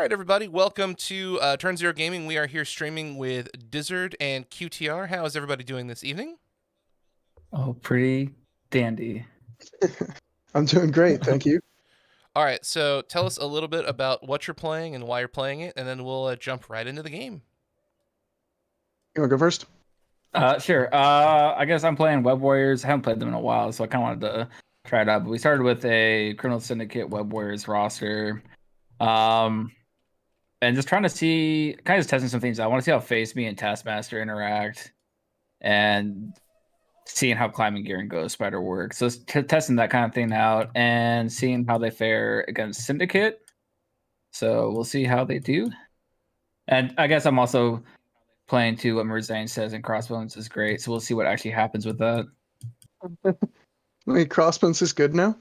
right, everybody, welcome to Turn Zero Gaming. We are here streaming with Dyzard and QTR. How is everybody doing this evening? Oh, pretty dandy. I'm doing great, thank you. All right, so tell us a little bit about what you're playing and why you're playing it, and then we'll jump right into the game. You want to go first? Sure. I guess I'm playing Web Warriors. I haven't played them in a while, so I kind of wanted to try it out. But we started with a Criminal Syndicate Web Warriors roster. And just trying to see, kind of just testing some things. I want to see how Face Me and Taskmaster interact, and seeing how climbing gear and Ghost Spider work. So testing that kind of thing out and seeing how they fare against Syndicate. So we'll see how they do. And I guess I'm also playing to what Merzane says, and Crossbones is great. So we'll see what actually happens with that. Wait, Crossbones is good now?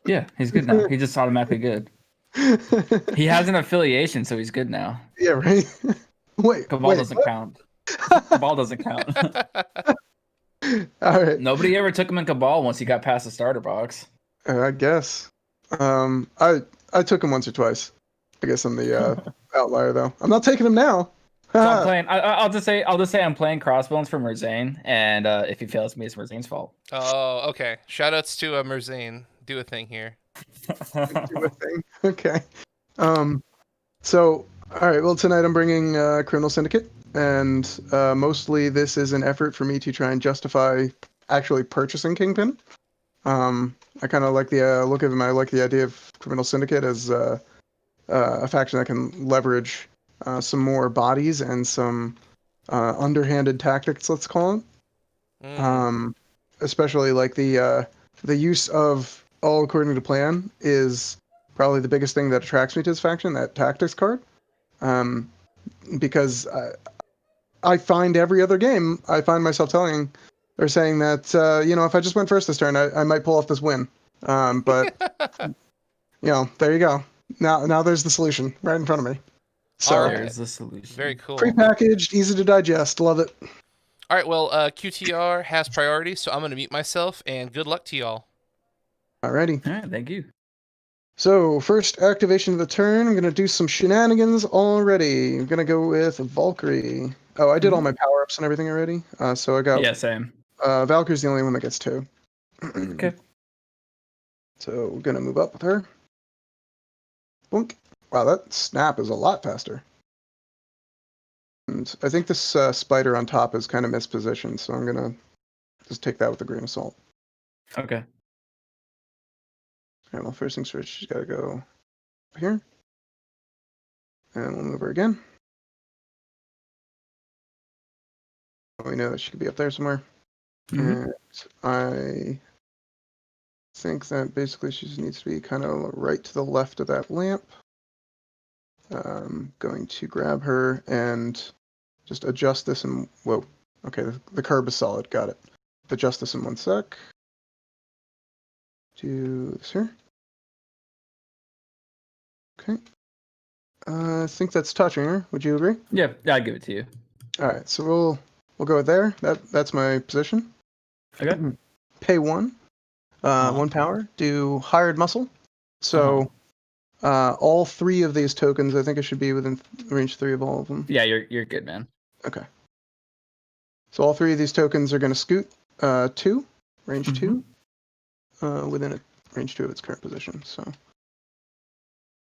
Yeah, he's good now. He's just automatically good. He has an affiliation, so he's good now. Yeah, right? Cabal doesn't count. Cabal doesn't count. All right. Nobody ever took him in Cabal once he got past the starter box. I guess. I took him once or twice. I guess I'm the outlier, though. I'm not taking him now. So I'm playing. I'll just say I'm playing Crossbones for Merzane, and if he fails me, it's Merzane's fault. Oh, okay. Shoutouts to Merzane. Do a thing here. Do a thing. Okay. So, all right. Well, tonight I'm bringing Criminal Syndicate, and mostly this is an effort for me to try and justify actually purchasing Kingpin. I kind of like the look of him. I like the idea of Criminal Syndicate as a faction that can leverage some more bodies and some underhanded tactics, let's call them. Especially like the use of all according to plan is probably the biggest thing that attracts me to this faction, that tactics card. Because I find every other game, I find myself saying that, if I just went first this turn, I might pull off this win. But, there you go. Now there's the solution right in front of me. So there's the solution. Very cool. Prepackaged, easy to digest. Love it. All right, well, QTR has priority, so I'm going to mute myself, and good luck to y'all. Alrighty. All right, thank you. So, first activation of the turn, I'm going to do some shenanigans already. I'm going to go with Valkyrie. Oh, I did all my power-ups and everything already. So I got... Yeah, same. Valkyrie's the only one that gets 2. Okay. So, we're going to move up with her. Boink. Wow, that snap is a lot faster. And I think this spider on top is kind of mispositioned, so I'm going to just take that with a grain of salt. Okay. Alright, well, first things first, she's got to go here. And we'll move her again. We know that she could be up there somewhere. And I think that basically she just needs to be kind of right to the left of that lamp. Going to grab her and just adjust this and... Whoa. Okay, the curb is solid. Got it. Adjust this in 1 sec. Do this here. Okay. I think that's touching her. Would you agree? Yeah, I'll give it to you. All right, so we'll go there. That's my position. Okay. Pay 1. 1 power. Do hired muscle. So all 3 of these tokens, I think it should be within range 3 of all of them. Yeah, you're good, man. Okay. So all 3 of these tokens are going to scoot 2, range 2, within a range 2 of its current position. So I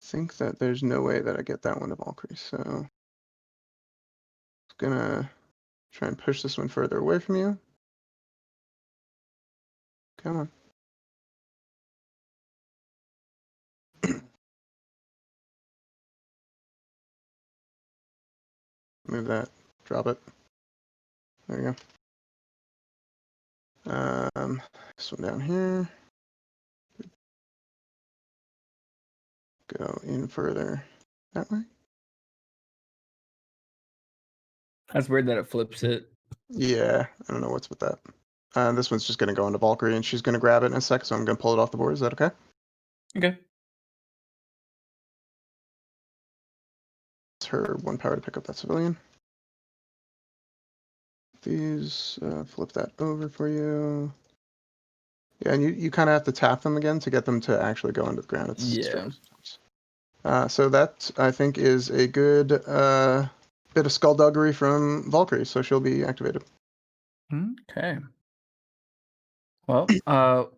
think that there's no way that I get that one to Valkyrie. So I'm gonna try and push this one further away from you. Come on. Move that. Drop it. There you go. This one down here. Go in further that way. That's weird that it flips it. Yeah, I don't know what's with that. This one's just going to go into Valkyrie, and she's going to grab it in a sec, so I'm going to pull it off the board. Is that okay? Okay. It's her 1 power to pick up that civilian. These, flip that over for you. Yeah, and you kind of have to tap them again to get them to actually go into the ground. It's strange. So that, I think, is a good bit of skullduggery from Valkyrie, so she'll be activated. Okay. Well, we'll go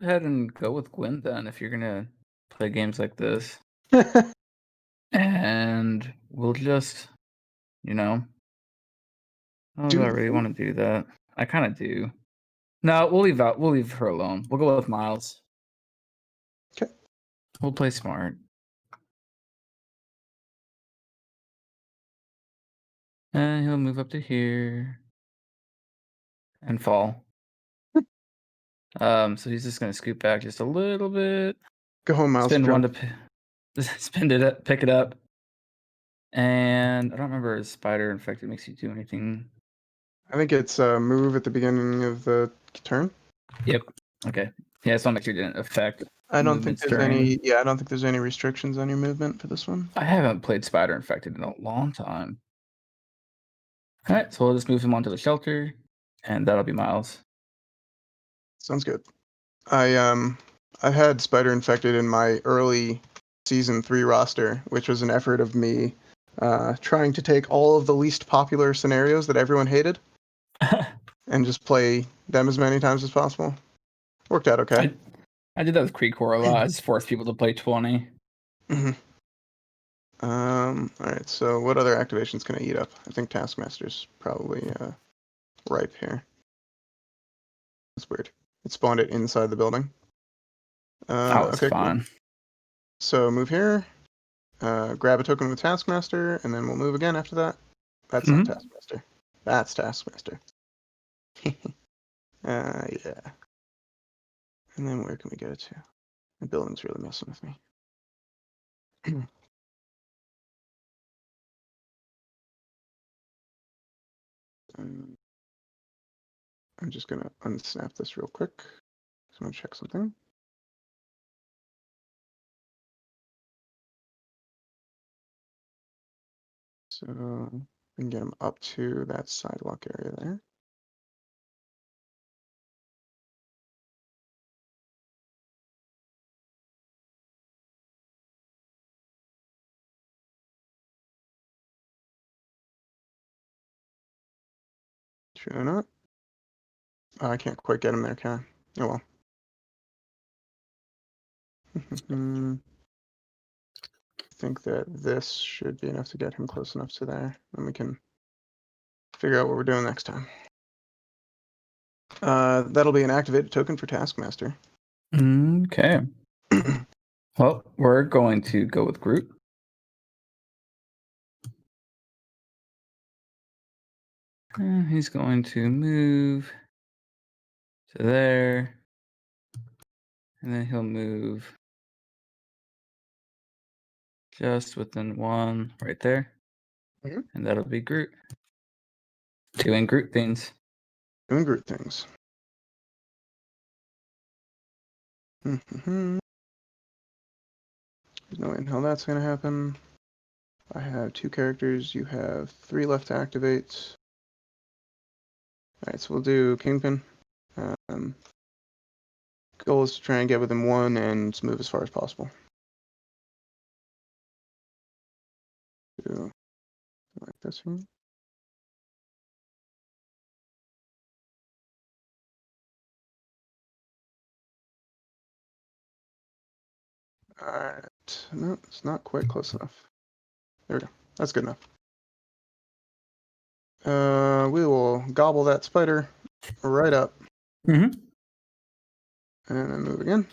ahead and go with Gwen then if you're gonna play games like this. And we'll just, I don't know if I really want to do that. I kind of do. No, we'll leave her alone. We'll go with Miles. Okay. We'll play smart. And he'll move up to here and fall. So he's just gonna scoot back just a little bit. Go home, Miles. Spin one jump. to spin it up, pick it up. And I don't remember if spider infected makes you do anything. I think it's move at the beginning of the turn. Yep. Okay. Yeah, so make sure it didn't affect. I don't think movements there's during- any. Yeah, I don't think there's any restrictions on your movement for this one. I haven't played spider infected in a long time. All right, so we'll just move him onto the shelter, and that'll be Miles. Sounds good. I had Spider Infected in my early season 3 roster, which was an effort of me trying to take all of the least popular scenarios that everyone hated and just play them as many times as possible. Worked out okay. I did that with Creekcore a lot. I just forced people to play 20. Mm-hmm. All right. So what other activations can I eat up? I think Taskmaster's probably ripe here. That's weird. It spawned it inside the building. That was okay, fun. Cool. So move here, grab a token with Taskmaster, and then we'll move again after that. That's not Taskmaster. That's Taskmaster. Yeah. And then where can we get it to? The building's really messing with me. I'm just gonna unsnap this real quick. Just want to check something. So we can get him up to that sidewalk area there. Sure or not? Oh, I can't quite get him there, can I? Oh well. I think that this should be enough to get him close enough to there, and we can figure out what we're doing next time. That'll be an activated token for Taskmaster. Okay. Well, we're going to go with Groot. And he's going to move to there. And then he'll move just within one right there. Mhm. And that'll be Groot. Doing Groot things. Doing Groot things. There's no way in hell that's gonna happen. I have 2 characters. You have 3 left to activate. Alright, so we'll do Kingpin. Goal is to try and get within 1 and move as far as possible. Do like this here. Alright, no, it's not quite close enough. There we go. That's good enough. We will gobble that spider right up. Mm-hmm. And then move again.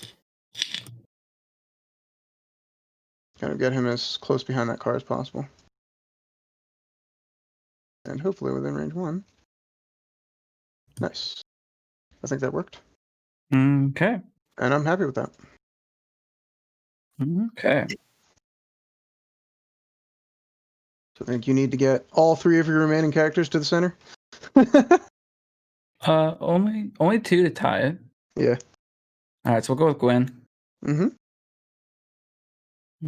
Kind of get him as close behind that car as possible. And hopefully within range 1. Nice. I think that worked. Okay. And I'm happy with that. Okay. So I think you need to get all 3 of your remaining characters to the center. Only 2 to tie it. Yeah. All right, so we'll go with Gwen. Mm-hmm.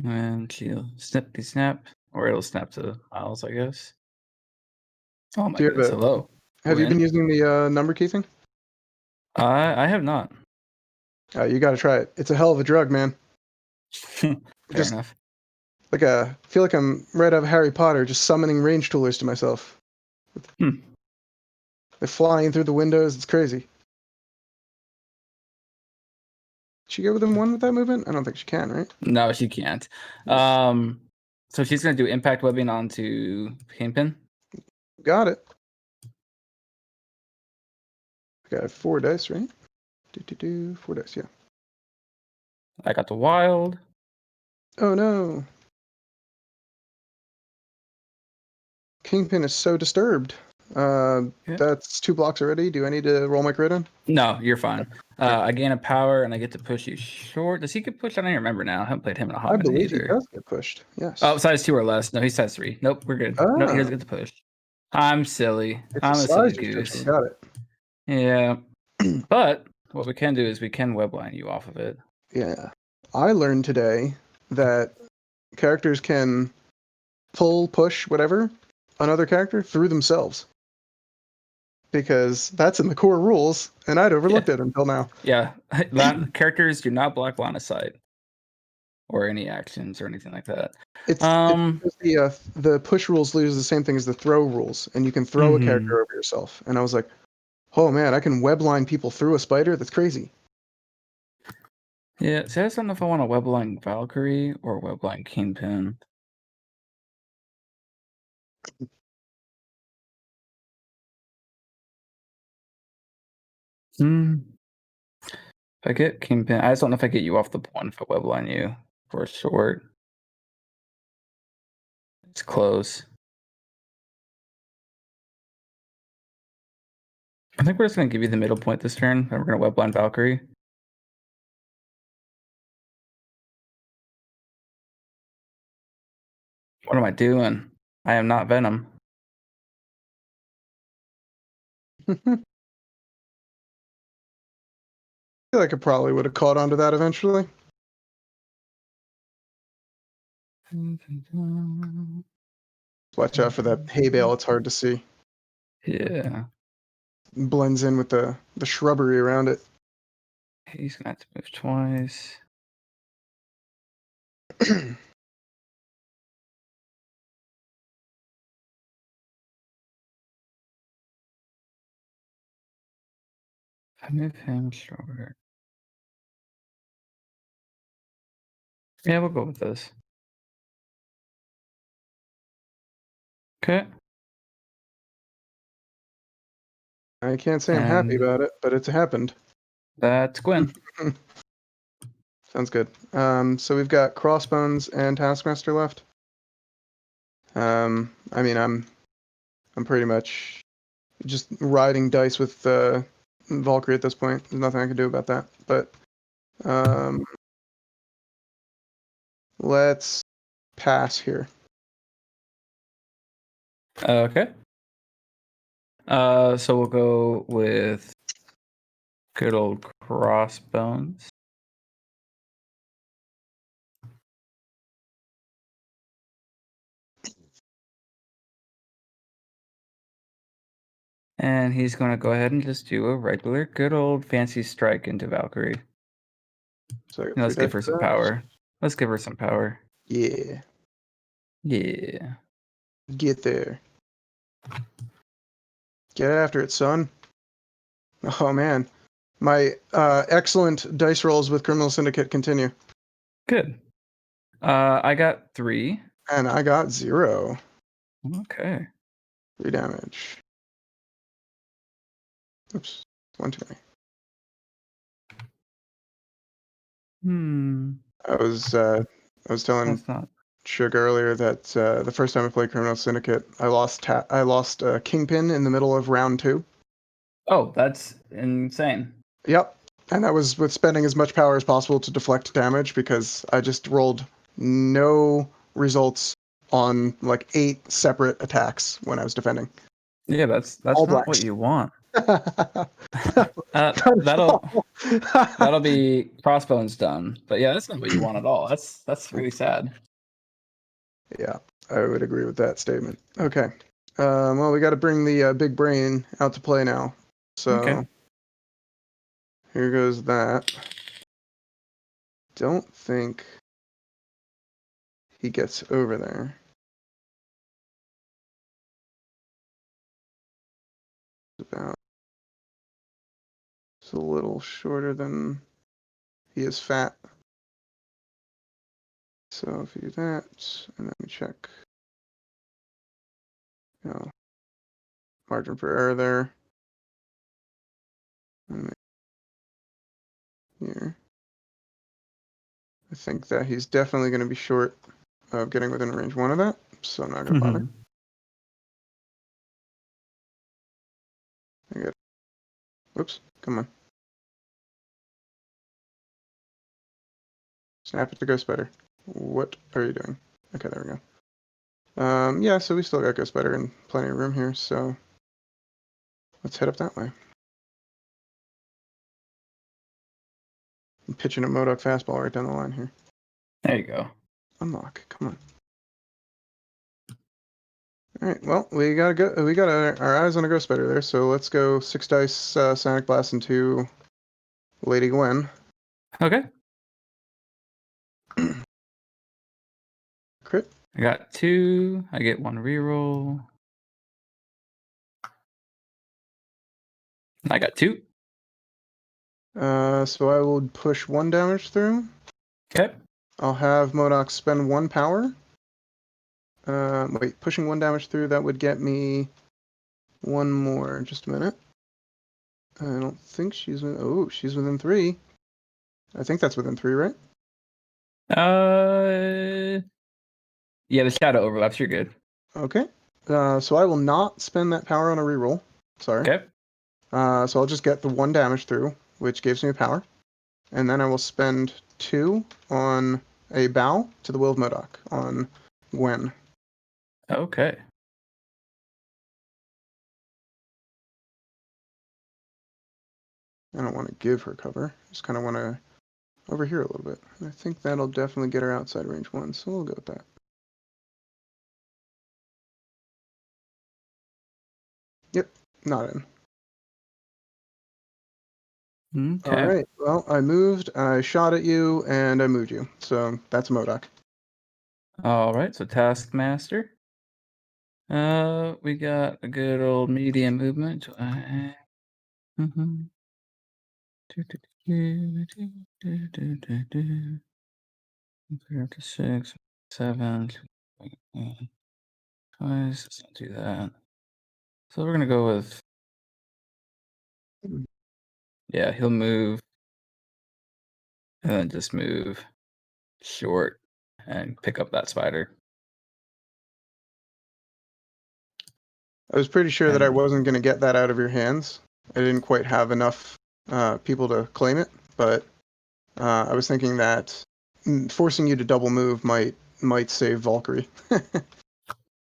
And she'll snap, or it'll snap to Miles, I guess. Oh my goodness, hello. Have you Gwen? been using the number key thing? I have not. You got to try it. It's a hell of a drug, man. Fair enough. I feel like I'm right out of Harry Potter, just summoning range toolers to myself. Hmm. They're flying through the windows. It's crazy. Did she go within one with that movement? I don't think she can, right? No, she can't. So she's gonna do impact webbing onto Kingpin. Got it. I got 4 dice, right? 4 dice, yeah. I got the wild. Oh no. Kingpin is so disturbed. Yeah. That's 2 blocks already. Do I need to roll my crit in? No, you're fine. I gain a power and I get to push you short. Does he get pushed? I don't even remember now. I haven't played him in a hot I minute believe he either. does get pushed. Yes. Oh, size 2 or less. No, he's size 3. Nope, we're good. No, he doesn't get to push. I'm silly. It's I'm a a silly size restriction. goose. Got it. Yeah. But what we can do is we can webline you off of it. Yeah. I learned today that characters can pull, push, whatever, another character through themselves. Because that's in the core rules, and I'd overlooked it until now. Yeah. Characters do not block line of sight or any actions or anything like that. It's the push rules lose the same thing as the throw rules, and you can throw a character over yourself. And I was like, oh man, I can webline people through a spider? That's crazy. Yeah, see, I just don't know if I want to webline Valkyrie or webline Kingpin. If I get Kingpin, I just don't know if I get you off the point if I webline you for a short. It's close. I think we're just going to give you the middle point this turn, and we're going to webline Valkyrie. What am I doing? I am not Venom. I feel like I probably would have caught on to that eventually. Watch out for that hay bale, it's hard to see. Yeah. Blends in with the shrubbery around it. He's going to have to move twice. I move him short. Yeah, we'll go with this. Okay. I can't say I'm happy about it, but it's happened. That's Gwen. Sounds good. So we've got Crossbones and Taskmaster left. I mean, I'm pretty much just riding dice with Valkyrie at this point. There's nothing I can do about that. But let's pass here. Okay. So we'll go with good old Crossbones. And he's going to go ahead and just do a regular good old fancy strike into Valkyrie. So Let's give her some power. Let's give her some power. Yeah. Yeah. Get there. Get after it, son. Oh man. My excellent dice rolls with Criminal Syndicate continue. Good. I got 3. And I got 0. Okay. 3 damage. Oops. 1 too Hmm. many. I was telling That's not. Suge earlier that the first time I played Criminal Syndicate, I lost Kingpin in the middle of round 2. Oh, that's insane. Yep. And that was with spending as much power as possible to deflect damage because I just rolled no results on like 8 separate attacks when I was defending. Yeah, that's All not blacks. what you want. That'll be Crossbones done. But yeah, that's not what you want at all. That's really sad. Yeah, I would agree with that statement. Okay. Well, we got to bring the big brain out to play now. So Okay. here goes that. Don't think. he gets over there. It's a little shorter than he is fat. So if you do that, and then we check, margin for error there. And here, I think that he's definitely going to be short of getting within range 1 of that, so I'm not going to bother. I get. Whoops, come on. Snap at the Ghost Spider. What are you doing? Okay, there we go. Yeah, so we still got Ghost Spider and plenty of room here, so let's head up that way. I'm pitching a MODOK fastball right down the line here. There you go. Unlock, come on. All right, well, we got our eyes on a Ghost Spider there, so let's go 6 dice Sonic Blast into Lady Gwen. Okay. Crit. I got 2. I get 1 reroll. I got 2. So I will push 1 damage through. Okay. I'll have MODOK spend 1 power. Wait, pushing 1 damage through, that would get me 1 more. Just a minute. I don't think she's within... Oh, she's within 3. I think that's within 3, right? Yeah, the shadow overlaps. You're good. Okay. So I will not spend that power on a reroll. Sorry. Okay. So I'll just get the 1 damage through, which gives me a power. And then I will spend 2 on a bow to the Will of MODOK on Gwen. Okay. I don't want to give her cover. Just kind of want to over here a little bit. And I think that'll definitely get her outside range 1, so we'll go with that. Yep, not in. Okay. All right. Well, I moved, I shot at you, and I moved you. So that's MODOK. All right. So Taskmaster. We got a good old medium movement. Up to 6, 7. Twice. Let's not do that. So we're gonna go with. Yeah, he'll move, and then just move short and pick up that spider. I was pretty sure that I And wasn't going to get that out of your hands. I didn't quite have enough people to claim it, but I was thinking that forcing you to double move might save Valkyrie.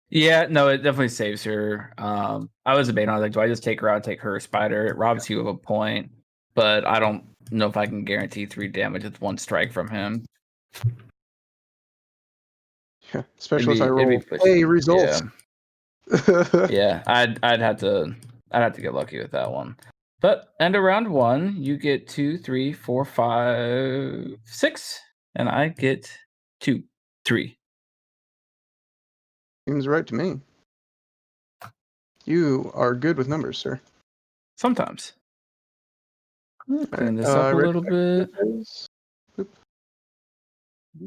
yeah, no, it definitely saves her. I was debating. I was like, do I just take her out, take her spider? It robs you of a point, but I don't know if I can guarantee 3 damage with 1 strike from him. Yeah, especially if I It'd roll be pushing. A results. Yeah, yeah. I'd have to get lucky with that one. But end of round 1, you get 2, 3, 4, 5, 6, and I get 2, 3. Seems right to me. You are good with numbers, sir. Sometimes. Clean this up a Red little bit.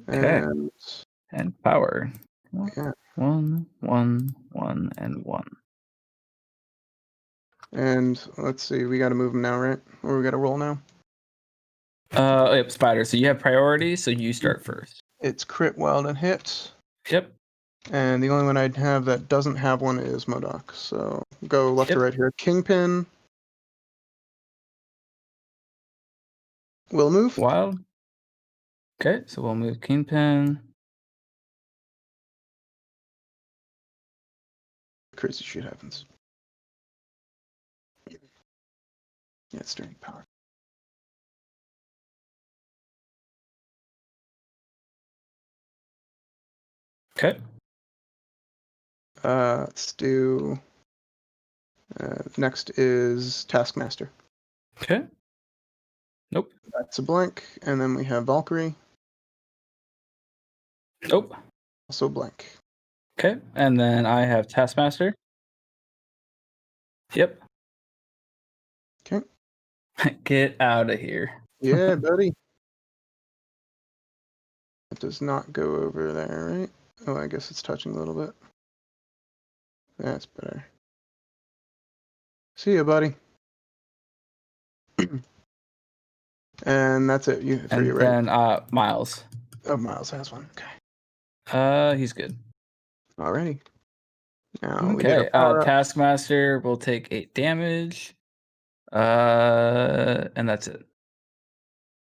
Okay. And power. Yeah. 1, 1, 1, and 1. And let's see, we got to move him now, right? Or we got to roll now? Yep, spider. So you have priority, so you start first. It's crit, wild, and hit. Yep. And the only one I'd have that doesn't have one is MODOK. So go left to right here. Kingpin. Will move. Wild. Okay, so we'll move Kingpin. Crazy shit happens. Yeah, it's strength power. Okay. Let's do. Next is Taskmaster. Okay. Nope. That's a blank, and then we have Valkyrie. Nope. Also blank. Okay, and then I have Taskmaster. Yep. Okay. Get out of here. Yeah, buddy. It does not go over there, right? Oh, I guess it's touching a little bit. That's better. See ya, buddy. And that's it. You for And you, right? then Miles. Oh, Miles has one. Okay. He's good. Alrighty. Now we get Okay. our power up. Taskmaster will take 8 damage. And that's it.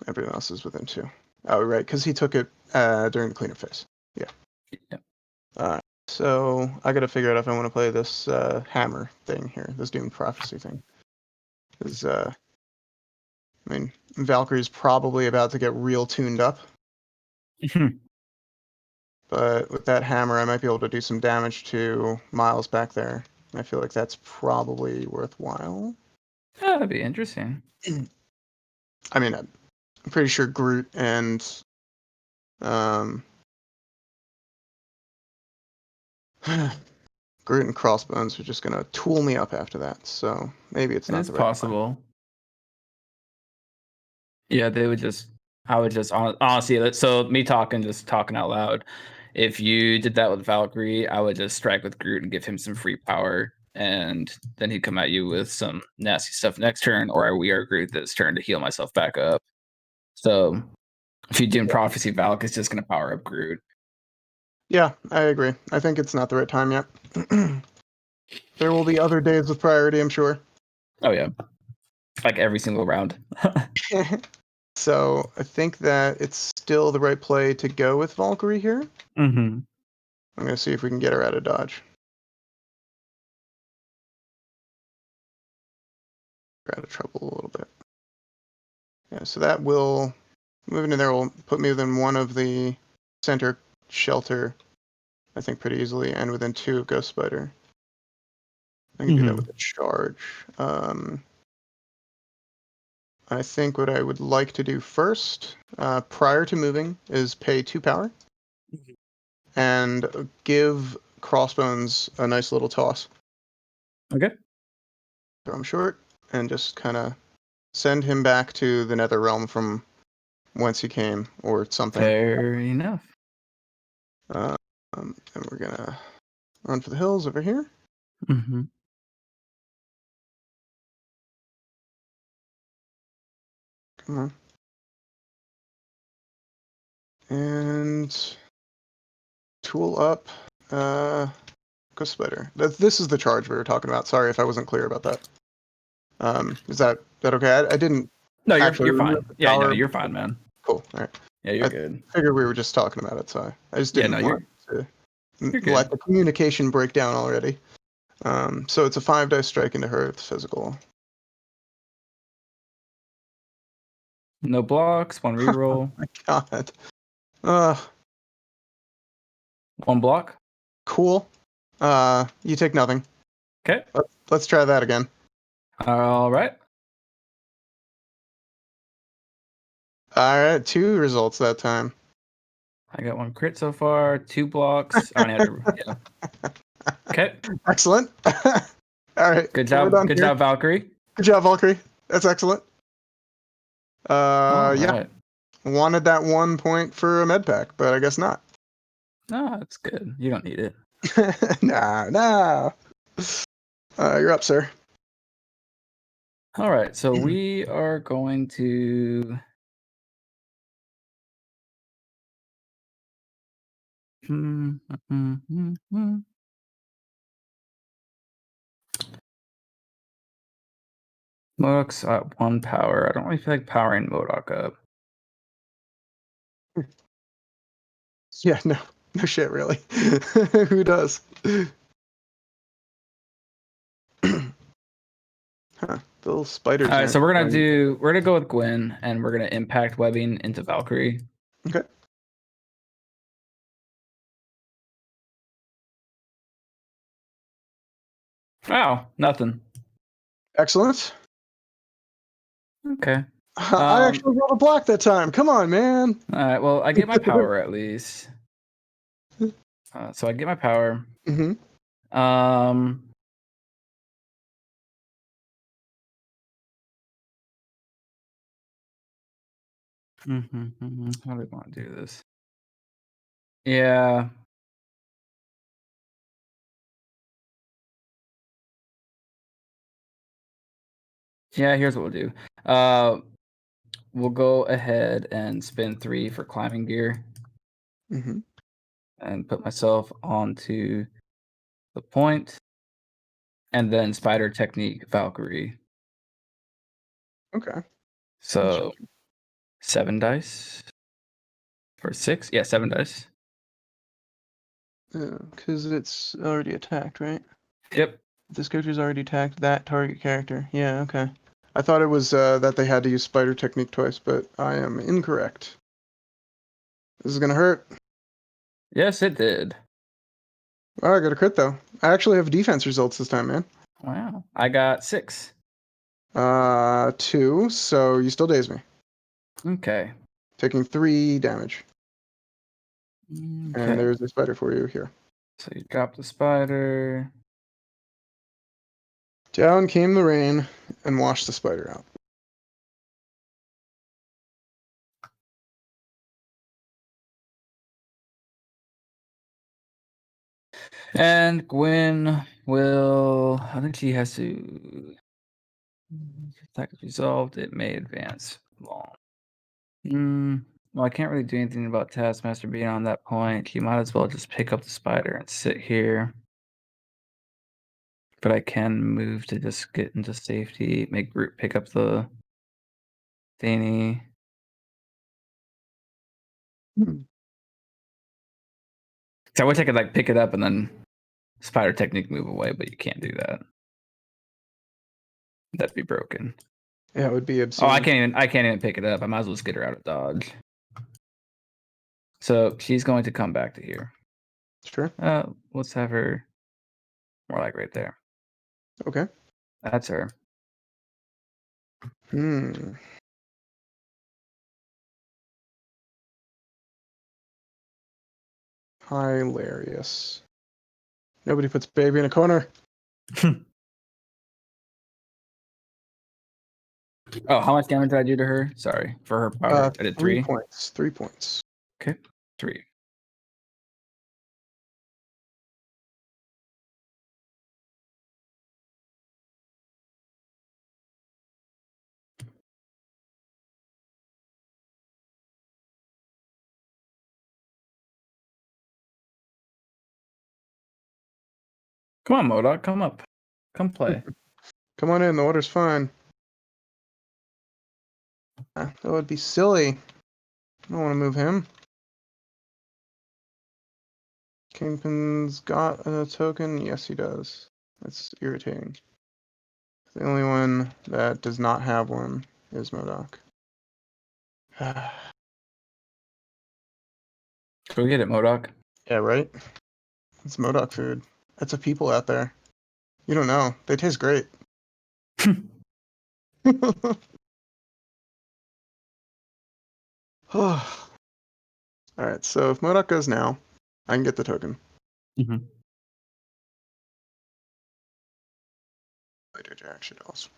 Everyone else is within 2. Oh, right, because he took it during the cleanup phase. Yeah. Yep. Alright. So I gotta figure out if I want to play this hammer thing here, this Doomed Prophecy thing. Because I mean, Valkyrie's probably about to get real tuned up. But with that hammer, I might be able to do some damage to Miles back there. I feel like that's probably worthwhile. Yeah, that'd be interesting. I mean, I'm pretty sure Groot and Groot and Crossbones are just gonna tool me up after that. So maybe it's not It's the right possible. Yeah, they would just. I would just honestly. So me just talking out loud. If you did that with Valkyrie, I would just strike with Groot and give him some free power, and then he'd come at you with some nasty stuff next turn, or we are Groot this turn to heal myself back up. So if you do Prophecy, Valk is just going to power up Groot. Yeah, I agree. I think it's not the right time yet. There will be other days with priority, I'm sure. Oh yeah, like every single round. So I think that it's still the right play to go with Valkyrie here. Mm-hmm. I'm gonna see if we can get her out of dodge. We're out of trouble a little bit. Yeah, so that will moving in there will put me within 1 of the center shelter, I think, pretty easily, and within 2 of Ghost Spider. I can do that with a charge. I think what I would like to do first, prior to moving, is pay 2 power and give Crossbones a nice little toss. Okay. Throw him short and just kind of send him back to the Nether Realm from whence he came, or something. Fair enough. And we're gonna run for the hills over here. Mm-hmm. Come on. And tool up Ghost Spider. This is the charge we were talking about. Sorry if I wasn't clear about that. Is that okay? I didn't. No, you're actually fine. remember the Yeah, no, power. you're fine, man. Cool. All right. Yeah, you're I good. figured we were just talking about it, so I just didn't want to let the communication break down already. So it's a 5 dice strike into her with physical. No blocks, 1 reroll. Oh my god. 1 block. Cool. You take nothing. Okay. Let's try that again. All right. All right, 2 results that time. I got 1 crit so far, 2 blocks. I only had to, yeah. Okay. Excellent. All right. Good job. Good job, Valkyrie. Good job, Valkyrie. That's excellent. Yeah. Right. Wanted that 1 point for a med pack, but I guess not. No, that's good. You don't need it. Nah. You're up, sir. All right. So we are going to. MODOK's at 1 power. I don't really feel like powering MODOK up. Yeah, no shit, really. Who does? Huh, the little spiders. All right, so we're gonna go with Gwen, and we're gonna impact webbing into Valkyrie. Okay. Wow, nothing. Excellent. Okay. I actually rolled a block that time. Come on, man. All right. Well, I get my power at least. So I get my power. Mm-hmm. How do we want to do this? Yeah. Yeah, here's what we'll do. We'll go ahead and spin 3 for climbing gear Mm-hmm. and put myself onto the point, and then spider technique Valkyrie. Okay. So 7 dice for 6. Yeah, 7 dice. Because it's already attacked, right? Yep. This character's already attacked that target character. Yeah, okay. I thought it was that they had to use spider technique twice, but I am incorrect. This is gonna hurt. Yes, it did. Oh, I got a crit though. I actually have defense results this time, man. Wow. I got 6. 2. So you still daze me, Okay. taking 3 damage. And Okay. there's a spider for you here. So you drop the spider. Down came the rain and washed the spider out. And Gwen will. I think she has to. Attack is resolved. It may advance long. Well, I can't really do anything about Taskmaster being on that point. You might as well just pick up the spider and sit here. But I can move to just get into safety. Make Groot pick up the thingy. So I wish I could like pick it up and then spider technique move away, but you can't do that. That'd be broken. Yeah, it would be obscene. Oh, I can't even pick it up. I might as well just get her out of dodge. So she's going to come back to here. Sure. Let's have her more like right there. Okay. That's her. Hilarious. Nobody puts baby in a corner. Oh, how much damage did I do to her? Sorry. For her power. I did 3. 3 points. 3 points. Okay. 3. Come on, MODOK. Come up. Come play. Come on in. The water's fine. That would be silly. I don't want to move him. Kingpin's got a token. Yes, he does. That's irritating. The only one that does not have one is MODOK. Go get it, MODOK. Yeah, right? It's MODOK food. That's a people out there. You don't know. They taste great. Alright, so if MODOK goes now, I can get the token. Later, Jack should also.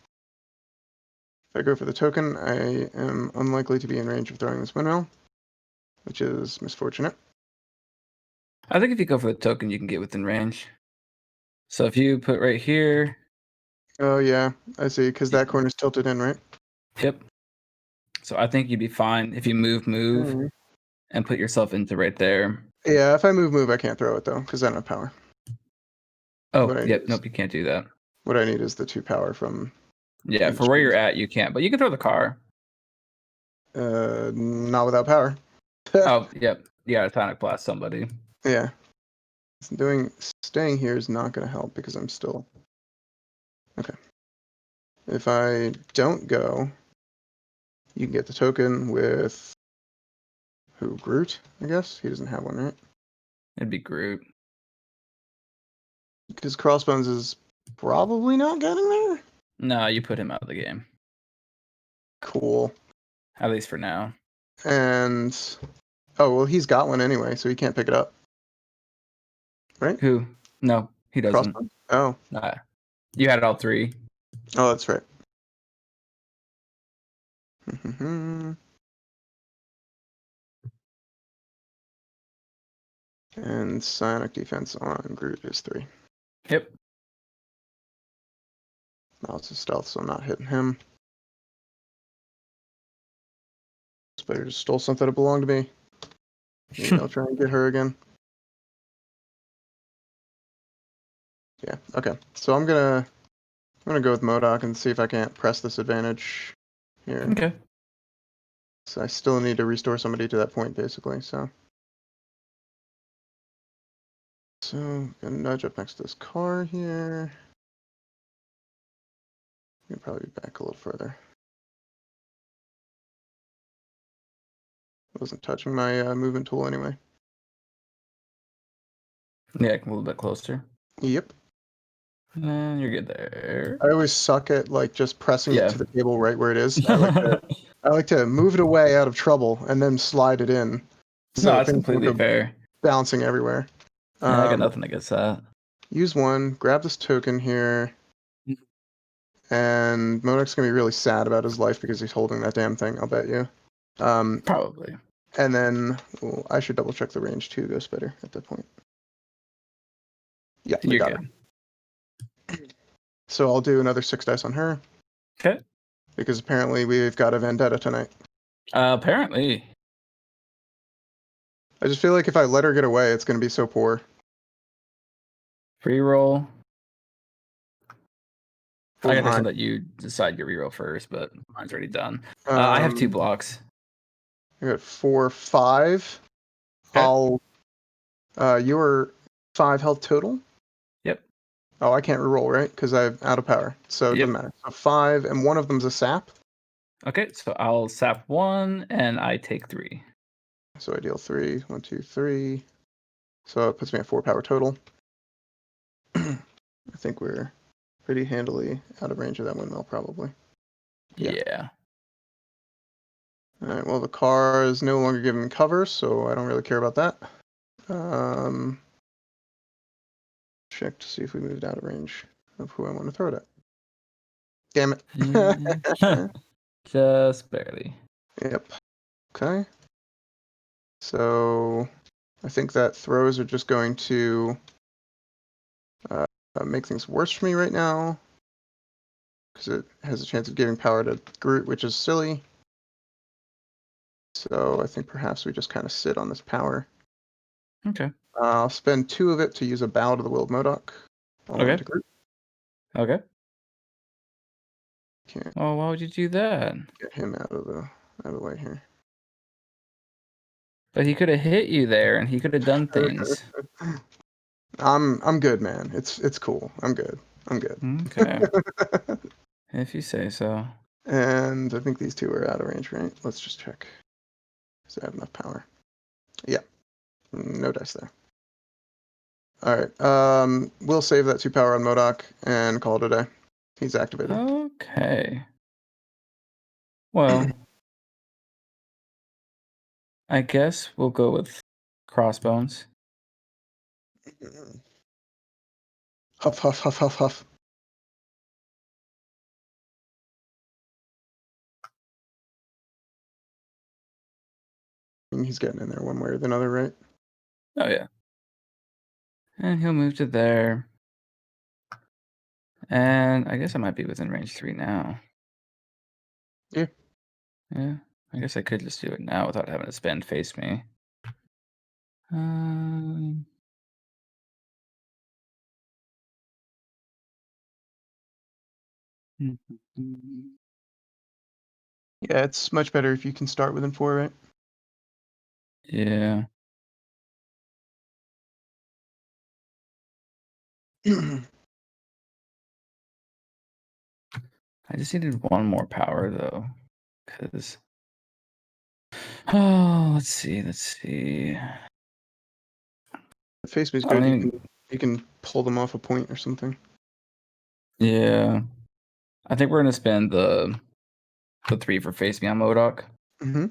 If I go for the token, I am unlikely to be in range of throwing this windmill, which is misfortunate. I think if you go for the token, you can get within range. So if you put right here. Oh, yeah, I see, because that corner's tilted in, right? Yep. So I think you'd be fine if you move, and put yourself into right there. Yeah, if I move, I can't throw it, though, because I don't have power. Oh, yep. Nope, you can't do that. What I need is the 2 power from... Yeah, for where you're at, you can't. But you can throw the car. Not without power. Oh, yep. You got to tonic blast somebody. Yeah. Staying here is not going to help because I'm still... Okay. If I don't go, you can get the token with... Who? Groot, I guess? He doesn't have one, right? It'd be Groot. Because Crossbones is probably not getting there? No, you put him out of the game. Cool. At least for now. And... Oh, well, he's got one anyway, so he can't pick it up. right? Who? No, he doesn't. Crossbones. Oh, You had all 3. oh, that's right. And psionic defense on Groot is 3. Yep. Now it's a stealth, so I'm not hitting him. Spider just stole something that belonged to me. Maybe I'll try and get her again. Yeah, okay. So I'm gonna go with MODOK and see if I can't press this advantage here. Okay. So I still need to restore somebody to that point, basically. So gonna nudge up next to this car here. I'm gonna probably be back a little further. I wasn't touching my movement tool anyway. Yeah, a little bit closer. Yep. And you're good there. I always suck at like just pressing it Yeah. to the table right where it is. I like to move it away out of trouble and then slide it in. So No, that's things don't completely go fair. bouncing everywhere. Yeah, I got nothing against that. Use 1, grab this token here, and MODOK's gonna be really sad about his life because he's holding that damn thing, I'll bet you. Probably. And then I should double check the range too, Ghost Spider, at that point. Yeah, we You're got good. her. So I'll do another 6 dice on her. Okay. Because apparently we've got a vendetta tonight. Apparently. I just feel like if I let her get away, it's gonna be so poor. Free roll. Oh I got this my. one that you decide your reroll first, but mine's already done. I have 2 blocks. I got 4, 5. Okay. You're 5 health total. Yep. Oh, I can't reroll, right? Because I'm out of power, so it doesn't matter. So 5, and one of them's a sap. Okay, so I'll sap 1, and I take 3. So I deal 3. 1, 2, 3. So it puts me at 4 power total. I think we're pretty handily out of range of that windmill, probably. Yeah. All right. Well, the car is no longer giving cover, so I don't really care about that. Check to see if we moved out of range of who I want to throw it at. Damn it. Just barely. Yep. Okay. So I think that throws are just going to make things worse for me right now because it has a chance of giving power to Groot, which is silly. So I think perhaps we just kind of sit on this power. Okay. I'll spend 2 of it to use a bow to the will of MODOK. Okay. To Groot. Okay. Can't Oh, why would you do that? get him out of the way here. But he could have hit you there, and he could have done things. I'm good, man. It's cool. I'm good. Okay. If you say so. And I think these 2 are out of range, right? Let's just check. Does it have enough power? Yeah. No dice there. All right. We'll save that 2 power on MODOK and call it a day. He's activated. Okay. Well, I guess we'll go with Crossbones. Huff, huff, huff, huff, huff. He's getting in there one way or the other, right? Oh, yeah. And he'll move to there. And I guess I might be within range 3 now. Yeah. Yeah. I guess I could just do it now without having to spend face me. Yeah, it's much better if you can start within 4, right? Yeah. I just needed 1 more power though, because let's see. The face me's I good. mean, You can pull them off a point or something. yeah. I think we're gonna spend the 3 for face me on MODOK. Mm-hmm.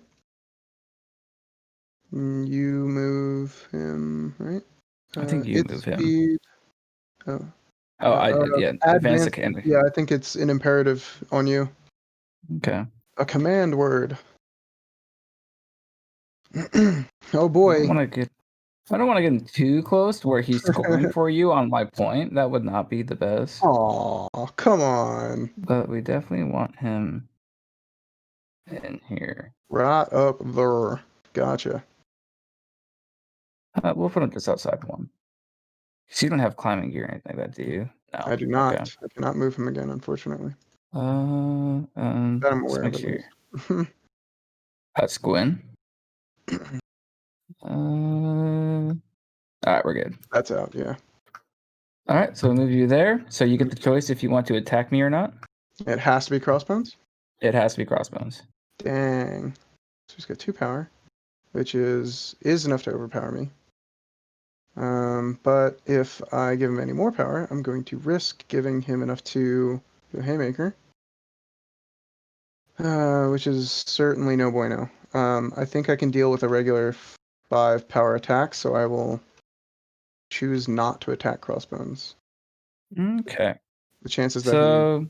You move him, right? I think you Its move him. speed. Oh, Oh, yeah, advance the advanced. canvas. Yeah, I think it's an imperative on you. Okay. A command word. Oh I don't boy. want to get him too close to where he's going for you on my point. That would not be the best. Aw, come on. But we definitely want him in here. Right up there. Gotcha. We'll put him just outside one. So you don't have climbing gear or anything like that, do you? No. I do not. Okay. I cannot move him again, unfortunately. That I'm Let's aware make of at sure. least. That's Gwen. All right, we're good. That's out, yeah. All right, so we'll move you there. So you get the choice if you want to attack me or not. It has to be Crossbones? It has to be Crossbones. Dang. So he's got 2 power, which is enough to overpower me. But if I give him any more power, I'm going to risk giving him enough to do a Haymaker. Which is certainly no bueno. I think I can deal with a regular 5 power attack, so I will choose not to attack Crossbones. Okay. The chances that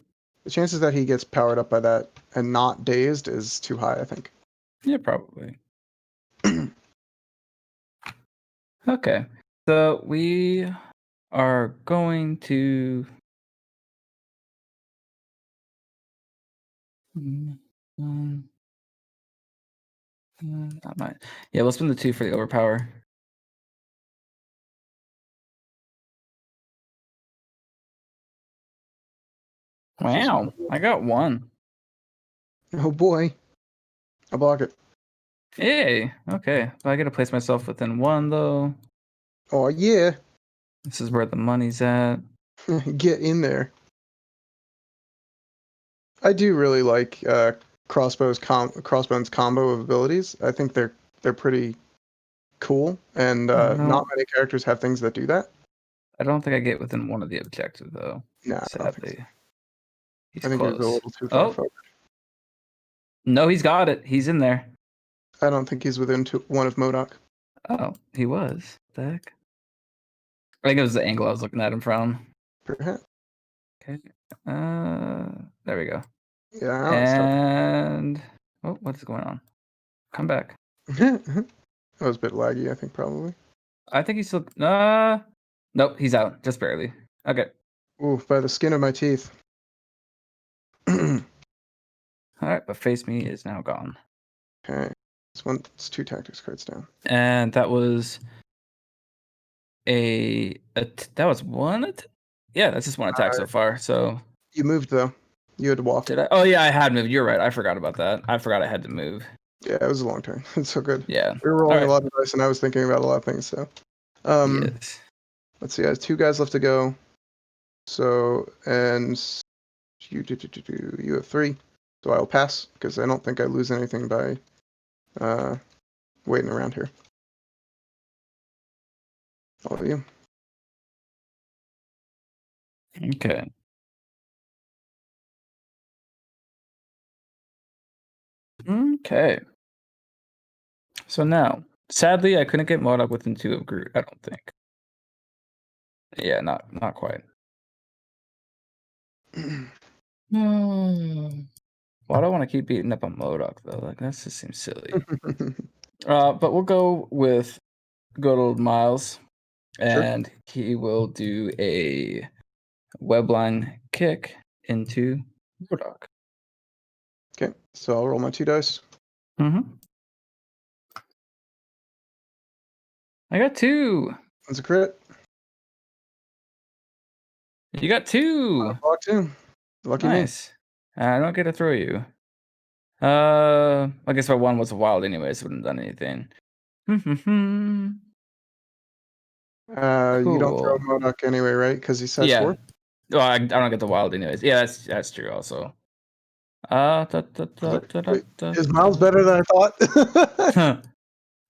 So he gets powered up by that and not dazed is too high, I think. yeah, probably. Okay. So we are going to I might. Yeah, we'll spend the 2 for the overpower. Wow, I got 1. Oh boy. I block it. Yay. Okay. But I gotta place myself within 1 though. Oh yeah. This is where the money's at. Get in there. I do really like Crossbones combo of abilities. I think they're pretty cool, and not many characters have things that do that. I don't think I get within 1 of the objective though. Nah, I don't think so. Sadly. He's I think close. he's a little too far forward. No, he's got it. He's in there. I don't think he's within 1 of MODOK. Oh, he was. The heck? I think it was the angle I was looking at him from. Perhaps. Okay. There we go. Yeah. And oh, what's going on? Come back. That was a bit laggy, I think, probably. I think he's still. Nope, he's out just barely. Okay. Ooh, by the skin of my teeth. All right, but face me is now gone. Okay. It's 2 tactics cards down. And that was that was 1. Yeah, that's just 1 attack so far. So You moved though. You had to walk. did I? Oh yeah, I had moved. You're right. I forgot about that. I forgot I had to move. Yeah, it was a long turn. It's so good. Yeah. We were rolling All a lot of dice, and I was thinking about a lot of things. So, Yes. let's see. I have 2 guys left to go. So, and you have 3. So I'll pass because I don't think I lose anything by waiting around here. All of you. Okay. Okay. So now, sadly, I couldn't get MODOK within 2 of Groot. I don't think. Yeah, not quite. Why do I want to keep beating up on MODOK though? Like that just seems silly. But we'll go with good old Miles, and he will do a webline kick into MODOK. Okay, so I'll roll my 2 dice. Mm-hmm. I got 2. That's a crit. You got 2. Block 2. Lucky Nice. I don't get to throw you. I guess my 1 was a wild anyway, so it wouldn't have done anything. me. You don't throw Cool. MODOK anyway, right? Because he size 4? Well, I don't get the wild anyways. Yeah, that's true also. Wait, is Miles better than I thought?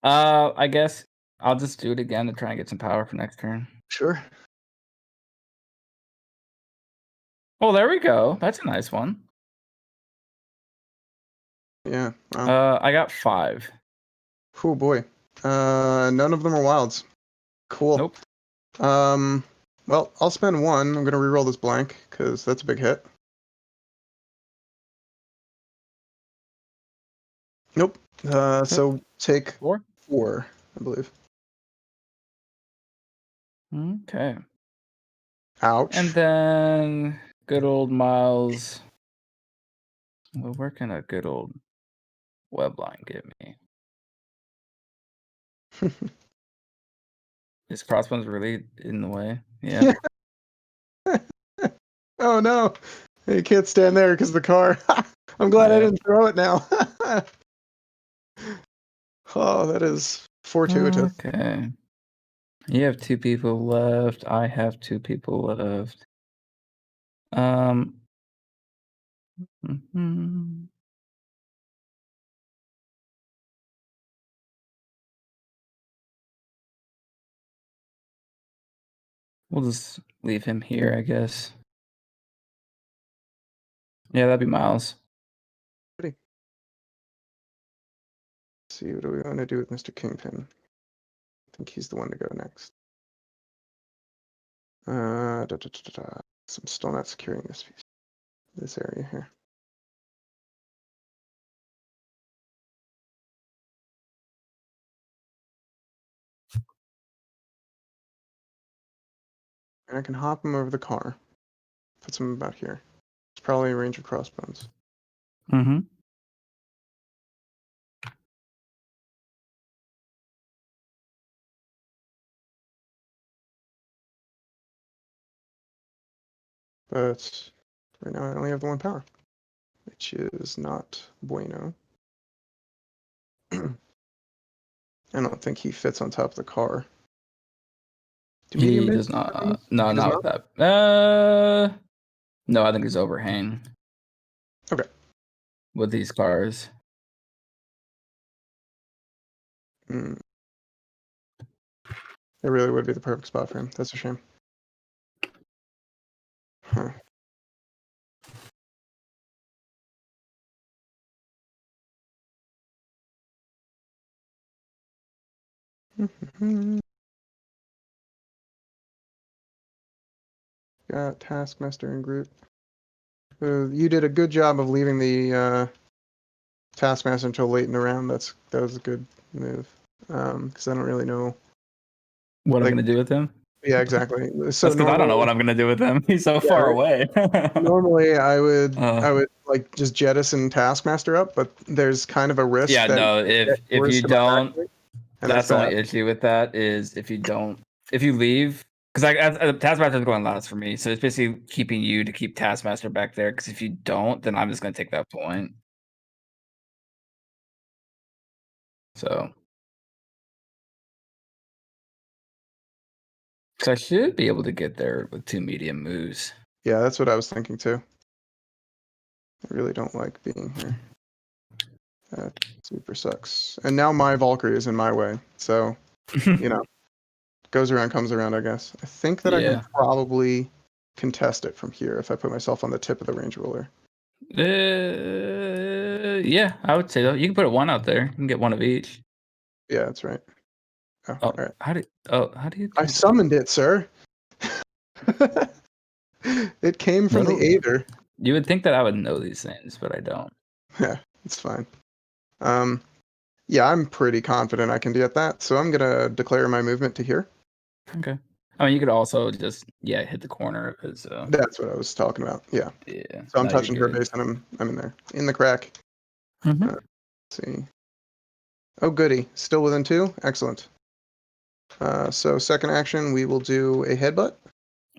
I guess I'll just do it again to try and get some power for next turn. Sure. Oh, there we go. That's a nice one. Yeah. Wow. I got 5. Oh boy. None of them are wilds. Cool. Nope. Well, I'll spend one. I'm gonna reroll this blank because that's a big hit. Nope. So take 4. 4, I believe. Okay. Ouch. And then good old Miles. Well, where can a good old web line get me? Is Crossbones really in the way? Yeah. Oh no, you can't stand there because of the car. I'm glad I Yeah. didn't throw it now. Oh, that is fortuitous. Okay. You have 2 people left. I have 2 people left. Mhm. We'll just leave him here, I guess. Yeah, that'd be Miles. Let's see, what do we want to do with Mr. Kingpin? I think he's the one to go next. So I'm still not securing this area here. And I can hop him over the car. Puts him about here. It's probably a range of crossbones. Mm-hmm. But right now I only have the 1 power, which is not bueno. I don't think he fits on top of the car. Do medium He hit? does not. He No, does not not? with that. No, I think it's overhang. Okay. With these cars. Mm. It really would be the perfect spot for him. That's a shame. Huh. Got Taskmaster and Groot. You did a good job of leaving the Taskmaster until late in the round. That was a good move. Because I don't really know. What I'm Like, gonna do with him? yeah, exactly. So That's because I don't know normally, what I'm gonna do with him. He's so yeah, far right? away. Normally I would Uh, like just jettison Taskmaster up, but there's kind of a risk yeah, that no. you get If yours you to my back don't, leg, and that's that's the bad. only issue with that is if you leave, because Taskmaster is going last for me, so it's basically keeping you to keep Taskmaster back there. Because if you don't, then I'm just gonna take that point. So, because I should be able to get there with 2 medium moves. Yeah, that's what I was thinking too. I really don't like being here. That super sucks. And now my Valkyrie is in my way, so you know, goes around comes around, I guess. I think that I can Yeah. probably contest it from here if I put myself on the tip of the range ruler. Yeah, I would say though. You can put a 1 out there. You can get 1 of each. Yeah, that's right. Oh, Oh, all right. how do you I do that? summoned it, sir. It came from the Little, Aether. you would think that I would know these things, but I don't. Yeah, it's fine. Yeah, I'm pretty confident I can get that, so I'm gonna declare my movement to here. Okay. I mean, you could also just hit the corner because That's what I was talking about. Yeah. yeah. So I'm No, you're touching her good. base and I'm in there. In the crack. Mm-hmm. Let's see. Oh goody. Still within 2? Excellent. So second action, we will do a headbutt.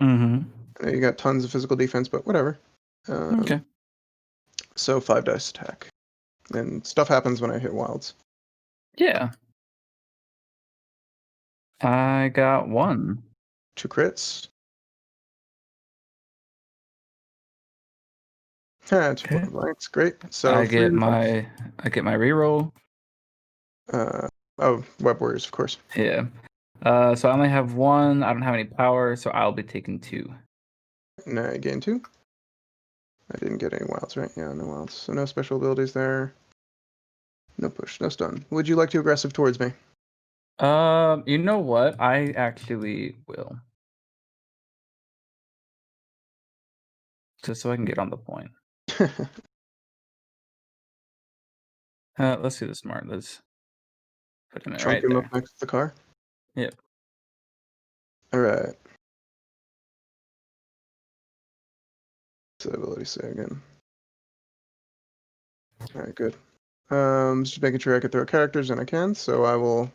Mm-hmm. I know you got tons of physical defense, but whatever. Okay. So 5 dice attack. And stuff happens when I hit wilds. Yeah. I got 1. 2 crits. 2 Okay. blanks. Great. So I 3 get rolls. my reroll. Oh, Web Warriors, of course. Yeah. So I only have 1. I don't have any power, so I'll be taking 2. And I gain 2. I didn't get any wilds, right? Yeah, no wilds. So no special abilities there. No push, no stun. Would you like to aggressive towards me? You know what? I actually will. Just so I can get on the point. Let's do the smart. Let's put him Chunk right him up there. next to the car. Yep. All right. What's the ability say again? All right, good. Just making sure I can throw characters, and I can. So I will.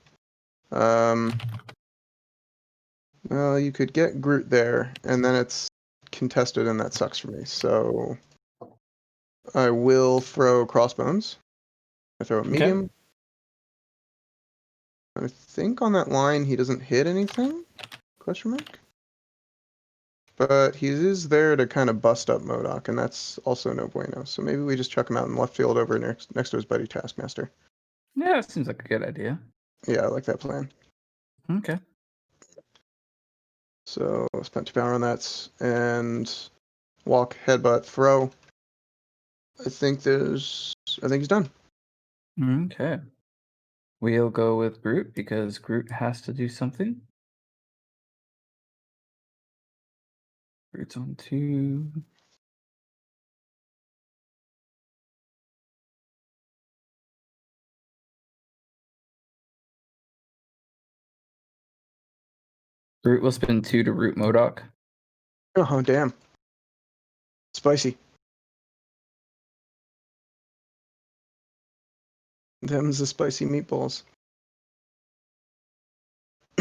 Well, you could get Groot there, and then it's contested, and that sucks for me. So I will throw Crossbones. I throw a medium. I think on that line he doesn't hit anything? Question mark. But he is there to kind of bust up MODOK, and that's also no bueno. So maybe we just chuck him out in left field over next to his buddy Taskmaster. Yeah, that seems like a good idea. Yeah, I like that plan. Okay. So spent 2 power on that, and walk, headbutt, throw. I think he's done. Okay. We'll go with Groot because Groot has to do something. Groot's on 2. Groot will spend 2 to root MODOK. Oh, damn. Spicy. Them's the spicy meatballs.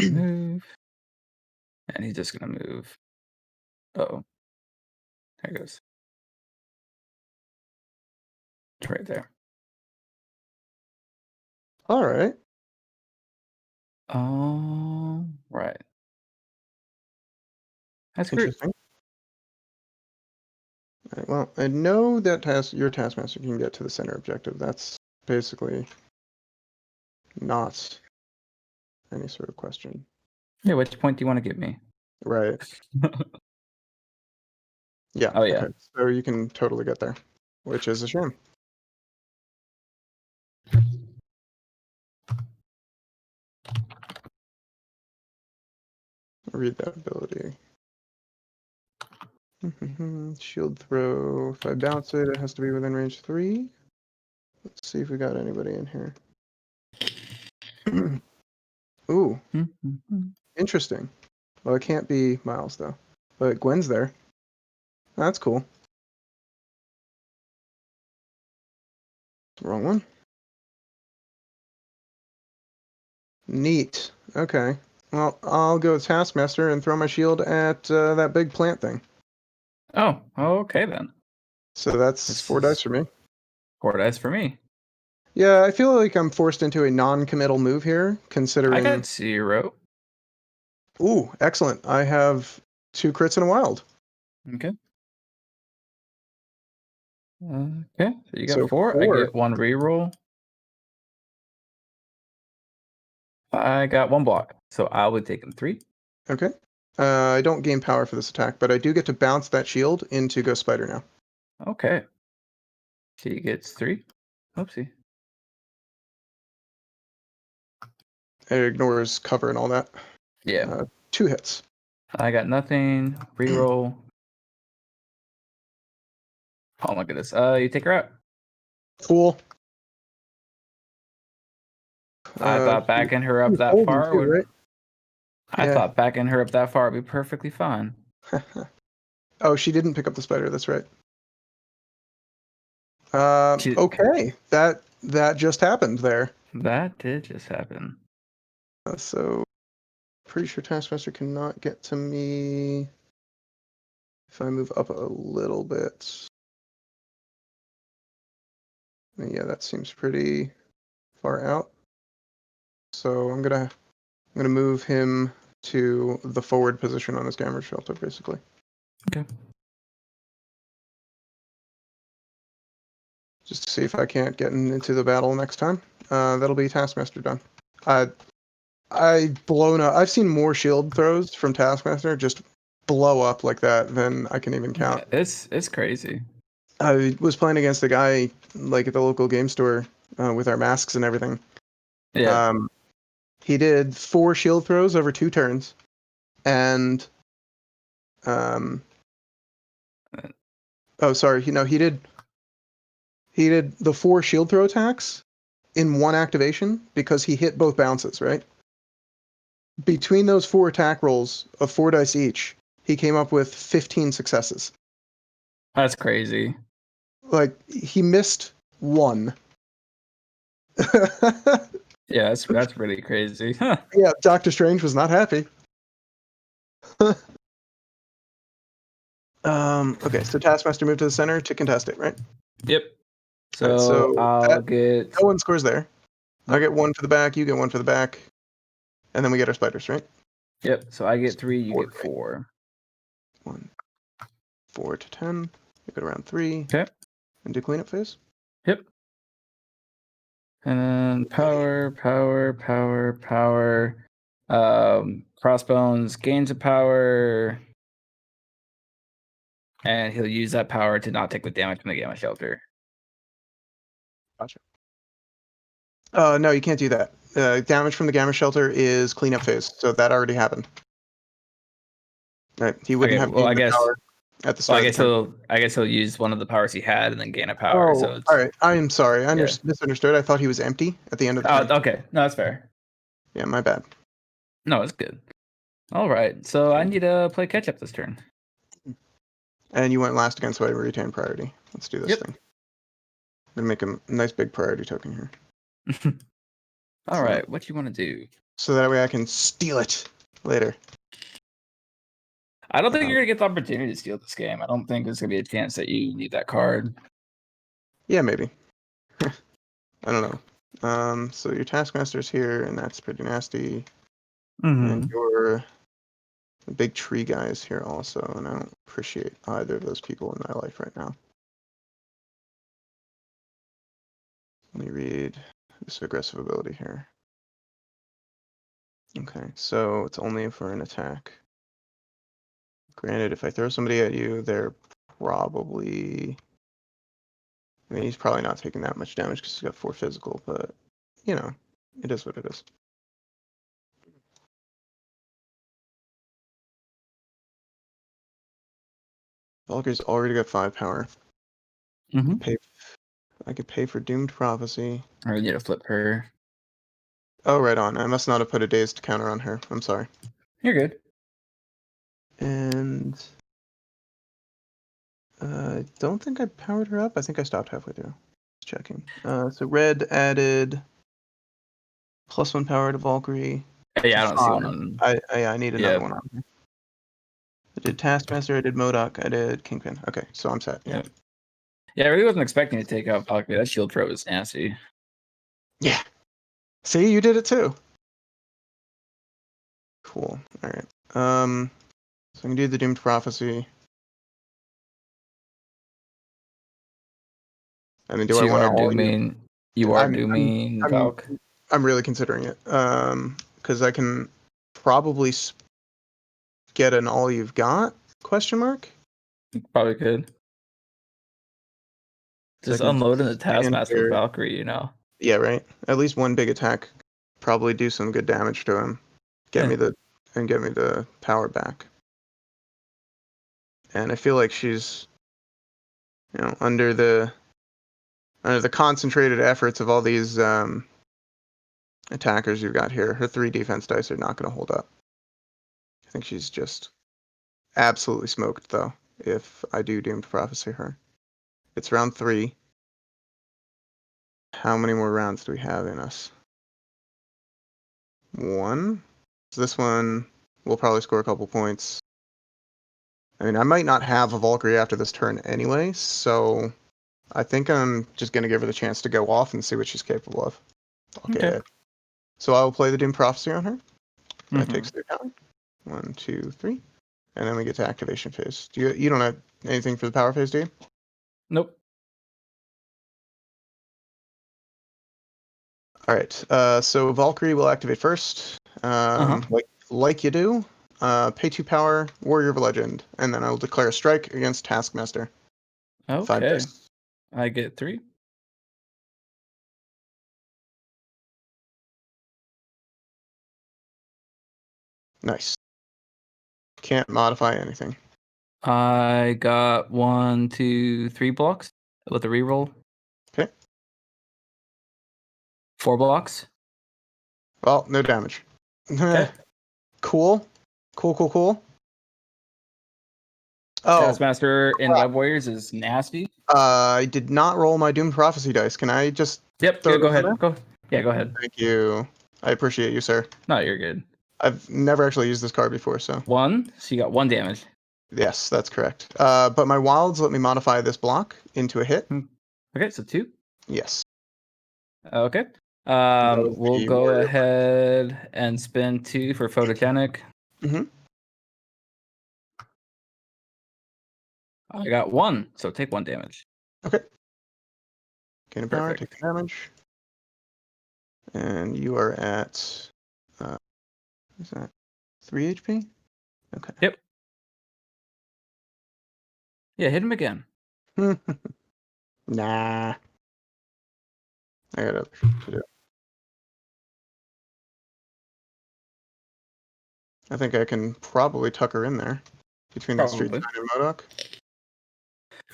Move. And he's just going to move. Uh-oh. There it goes. It's right there. All right. Right. That's Groot. Interesting. All right, well, I know that your Taskmaster can get to the center objective. That's basically not any sort of question. Yeah, which point do you want to give me? Right. Yeah. Oh, yeah. Okay. So you can totally get there, which is a shame. Read that ability. Shield throw. If I bounce it, it has to be within range 3. Let's see if we got anybody in here. Ooh, interesting. Well, it can't be Miles, though. But Gwen's there. That's cool. Wrong one. Neat. Okay. Well, I'll go Taskmaster and throw my shield at that big plant thing. Oh, okay then. So that's 4 dice for me. 4 dice for me. Yeah, I feel like I'm forced into a non-committal move here, considering. I got 0. Ooh, excellent. I have 2 crits and a wild. Okay. Okay, so you got So 4. 4. I get 1 reroll. I got 1 block, so I would take him 3. Okay. I don't gain power for this attack, but I do get to bounce that shield into Ghost Spider now. Okay. She gets 3. Oopsie. It ignores cover and all that. Yeah. 2 hits. I got nothing. Reroll. Oh my goodness. You take her out. Cool. I thought backing her up that far would. Right? I thought backing her up that far would be perfectly fine. Oh, she didn't pick up the spider. That's right. Okay, that just happened there. That did just happen. So, pretty sure Taskmaster cannot get to me if I move up a little bit. Yeah, that seems pretty far out. So I'm gonna move him to the forward position on his gamma shelter, basically. Okay. Just to see if I can't get into the battle next time. That'll be Taskmaster done. I've seen more shield throws from Taskmaster just blow up like that than I can even count. Yeah, it's crazy. I was playing against a guy like at the local game store with our masks and everything. Yeah. He did 4 shield throws over 2 turns, and oh, sorry. He did the 4 shield throw attacks in 1 activation because he hit both bounces, right? Between those 4 attack rolls of 4 dice each, he came up with 15 successes. That's crazy. Like, he missed 1. Yeah, that's really crazy. Yeah, Doctor Strange was not happy. Okay, so Taskmaster moved to the center to contest it, right? Yep. So, Alright, so I'll get. no one scores there. I Nope. get 1 for the back, you get 1 for the back, and then we get our spiders, right? Yep. So I get 3. You 4, get 4. 1, 4 to 10. We go around 3. Okay. And do cleanup phase. Yep. And then power. Crossbones gains a power, and he'll use that power to not take the damage from the gamma shelter. Gotcha. No, you can't do that. Damage from the gamma shelter is cleanup phase, so that already happened. Right, he wouldn't Okay, have well, gained I the guess. power at the Well, start of the turn. I guess he'll use one of the powers he had and then gain a power. Oh, So it's, all right. I am sorry. I Yeah. misunderstood. I thought he was empty at the end of the Oh, turn. okay. No, that's fair. Yeah, my bad. No, it's good. All right. So I need to play catch up this turn. And you went last again, so I retain priority. Let's do this Yep. thing. I'm gonna make a nice big priority token here. All right. What you want to do? So that way I can steal it later. I don't think you're gonna get the opportunity to steal this game. I don't think there's gonna be a chance that you need that card. Yeah, maybe. I don't know. So your Taskmaster's here, and that's pretty nasty. And your big tree guy is here also, and I don't appreciate either of those people in my life right now. Let me read this aggressive ability here. Okay, so it's only for an attack. Granted, if I throw somebody at you, they're probably... I mean, he's probably not taking that much damage because he's got 4 physical, but, you know, it is what it is. Valkyrie's already got 5 power. I could pay for Doomed Prophecy. Or you need to flip her. Oh, right on. I must not have put a dazed counter on her. I'm sorry. You're good. And I don't think I powered her up. I think I stopped halfway through. Just checking. So red added +1 power to Valkyrie. Yeah, I don't see one on. I need another one on here. I did Taskmaster, I did MODOK, I did Kingpin. Okay, so I'm set. Yeah. Yeah, I really wasn't expecting to take out Valkyrie. That shield throw is nasty. Yeah. See, you did it too. Cool. All right. So I can do the Doomed Prophecy. I mean, do I want to? You are dooming Valk? I'm really considering it. Because I can probably get an all you've got ? Probably could. Just unloading the Taskmaster with Valkyrie, you know. Yeah, right. At least one big attack, probably do some good damage to him. Get me the power back. And I feel like she's, under the concentrated efforts of all these attackers you've got here, her 3 defense dice are not going to hold up. I think she's just absolutely smoked, though, if I do Doomed Prophecy her. It's round 3. How many more rounds do we have in us? 1. So this one will probably score a couple points. I mean, I might not have a Valkyrie after this turn anyway, so I think I'm just going to give her the chance to go off and see what she's capable of. Okay. So I will play the Doom Prophecy on her. That takes 3 power. 1, 2, 3. And then we get to activation phase. You don't have anything for the power phase, do you? Nope. All right. So Valkyrie will activate first. Like you do. Pay 2 power, Warrior of Legend, and then I will declare a strike against Taskmaster. Okay. 5 dice. I get 3. Nice. Can't modify anything. I got 1, 2, 3 blocks with a reroll. Okay. 4 blocks. Well, no damage. Okay. Cool. Cool. Oh, Taskmaster in Web Warriors is nasty. I did not roll my Doom Prophecy dice. Can I just Yep. throw Yeah, go those in ahead. there? Go ahead. Thank you. I appreciate you, sir. No, you're good. I've never actually used this card before, so 1. So you got 1 damage. yes, that's correct. But my wilds let me modify this block into a hit. Okay, so 2. Yes. Okay. That was We'll the go warrior. ahead and spend 2 for photogenic. Mm-hmm. I got 1, so take 1 damage. Okay. Gain a power, Perfect. take the damage. And you are at is that 3 HP? Okay. Yep. Yeah, hit him again. Nah. I got other shit to do. I think I can probably tuck her in there between that street Probably. sign and MODOK.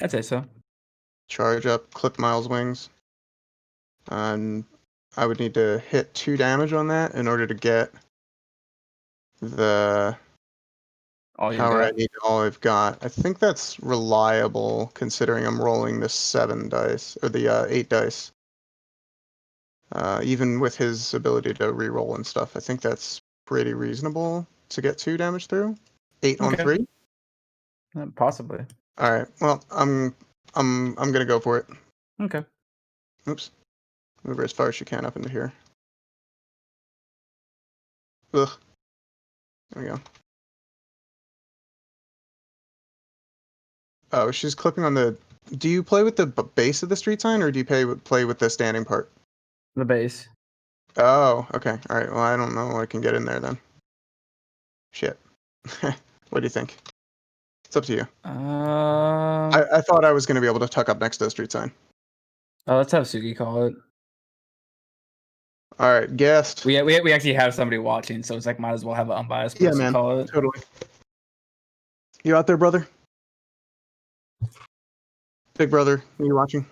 I'd say so. Charge up, clip Miles' wings. And I would need to hit 2 damage on that in order to get the All you power I got. need, all I've got. I think that's reliable considering I'm rolling the 7 dice, or the 8 dice. Even with his ability to reroll and stuff, I think that's pretty reasonable to get 2 damage through. 8 on Okay. 3. Possibly. All right. Well, I'm gonna go for it. Okay. Oops. Move her as far as she can up into here. Ugh. There we go. Oh, she's clipping on the. Do you play with the base of the street sign, or do you play with the standing part? The base. Oh, okay. All right. Well, I don't know. I can get in there then. Shit. What do you think? It's up to you. I thought I was going to be able to tuck up next to the street sign. Let's have Sugi call it. All right, guest. We actually have somebody watching, so it's like might as well have an unbiased Yeah, person man. call it. Totally. You out there, brother? Big brother, are you watching?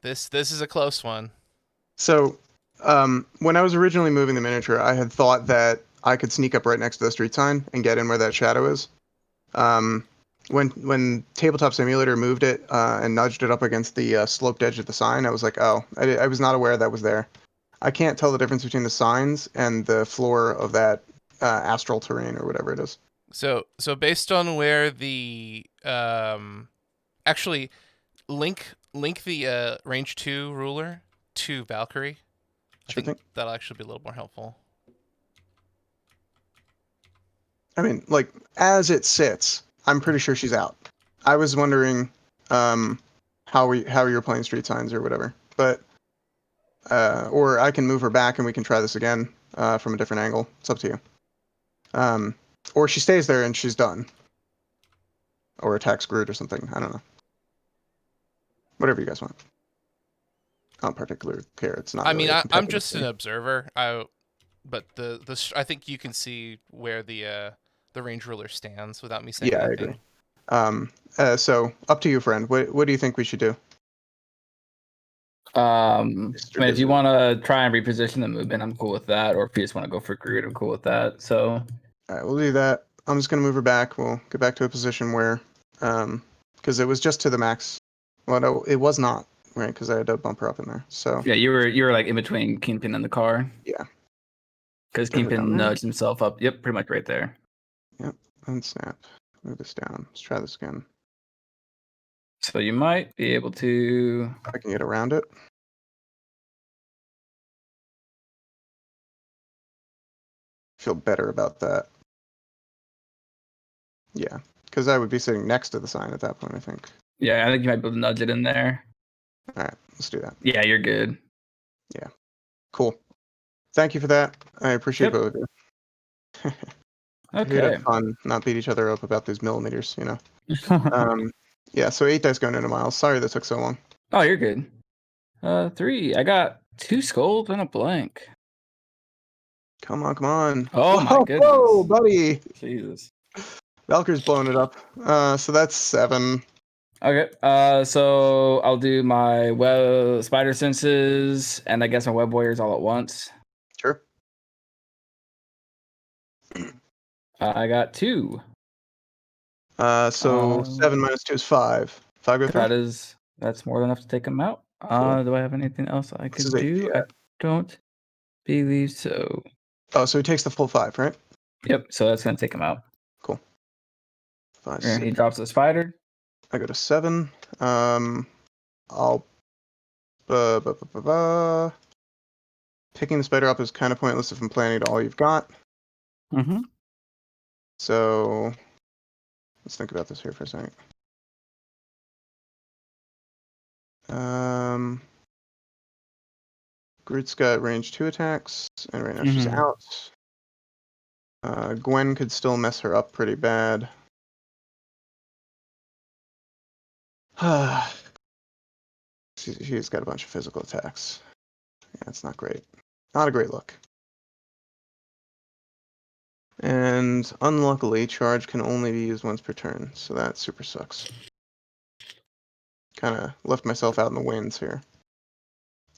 This is a close one. So, when I was originally moving the miniature, I had thought that I could sneak up right next to the street sign and get in where that shadow is. When Tabletop Simulator moved it and nudged it up against the sloped edge of the sign, I was like, oh, I was not aware that was there. I can't tell the difference between the signs and the floor of that astral terrain or whatever it is. So based on where the actually link the range 2 ruler to Valkyrie. I think that'll actually be a little more helpful. I mean, like, as it sits, I'm pretty sure she's out. I was wondering how you're playing street signs or whatever. But or I can move her back and we can try this again from a different angle. It's up to you. Or she stays there and she's done. Or attacks Groot or something. I don't know. Whatever you guys want. I don't particularly care. It's not. I really mean, a I'm competitive just an thing. observer. But I think you can see where the range ruler stands without me saying Yeah, anything. I agree. So up to you, friend. What do you think we should do? I mean, if you want to try and reposition the movement, I'm cool with that. Or if you just want to go for Groot, I'm cool with that. So, all right, we'll do that. I'm just gonna move her back. We'll get back to a position where, because it was just to the max. Well, no, it was not, right? Because I had to bump her up in there. So yeah, you were like in between Kingpin and the car. Yeah. Because Put her down Kingpin there. nudged himself up. Yep, pretty much right there. Yep. Unsnap. Move this down. Let's try this again. So you might be able to. I can get around it. Feel better about that. Yeah, because I would be sitting next to the sign at that point, I think. Yeah, I think you might be able to nudge it in there. All right, let's do that. Yeah, you're good. Yeah. Cool. Thank you for that. I appreciate Yep. both of you. Okay. We'd have fun, not beat each other up about these millimeters, you know. Yeah, so 8 dice going into Miles. Sorry that took so long. Oh, you're good. 3. I got 2 skulls and a blank. Come on, come on. Oh my Whoa, goodness. whoa, buddy. Jesus. Valkyrie's blowing it up. So that's 7. Okay. So I'll do my web spider senses and I guess my web warriors all at once. Sure. I got 2. So 7 minus 2 is 5. 5 go through? That's more than enough to take them out. Cool. Do I have anything else I This could is do? HP, I don't believe so. Oh, so he takes the full 5, right? Yep. So that's gonna take him out. Cool. 5, And he 6. drops the spider. I go to 7. I'll. Picking the spider up is kind of pointless if I'm planning to all you've got. Mm-hmm. So let's think about this here for a second. Groot's got range 2 attacks, and right now she's out. Gwen could still mess her up pretty bad. She's got a bunch of physical attacks. Yeah, it's not great. Not a great look. And unluckily, charge can only be used once per turn, so that super sucks. Kind of left myself out in the winds here.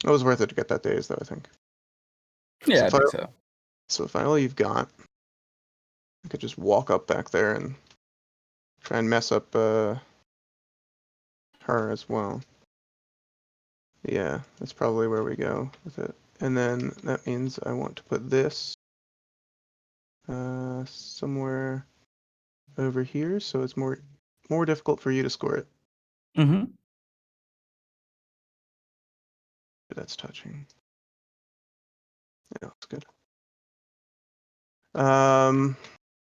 It was worth it to get that daze, though, I think. Yeah, I think so. So if all you've got, I could just walk up back there and try and mess up her as well. Yeah, that's probably where we go with it. And then that means I want to put this somewhere over here, so it's more difficult for you to score it. Mm-hmm. That's touching. Yeah, that's good.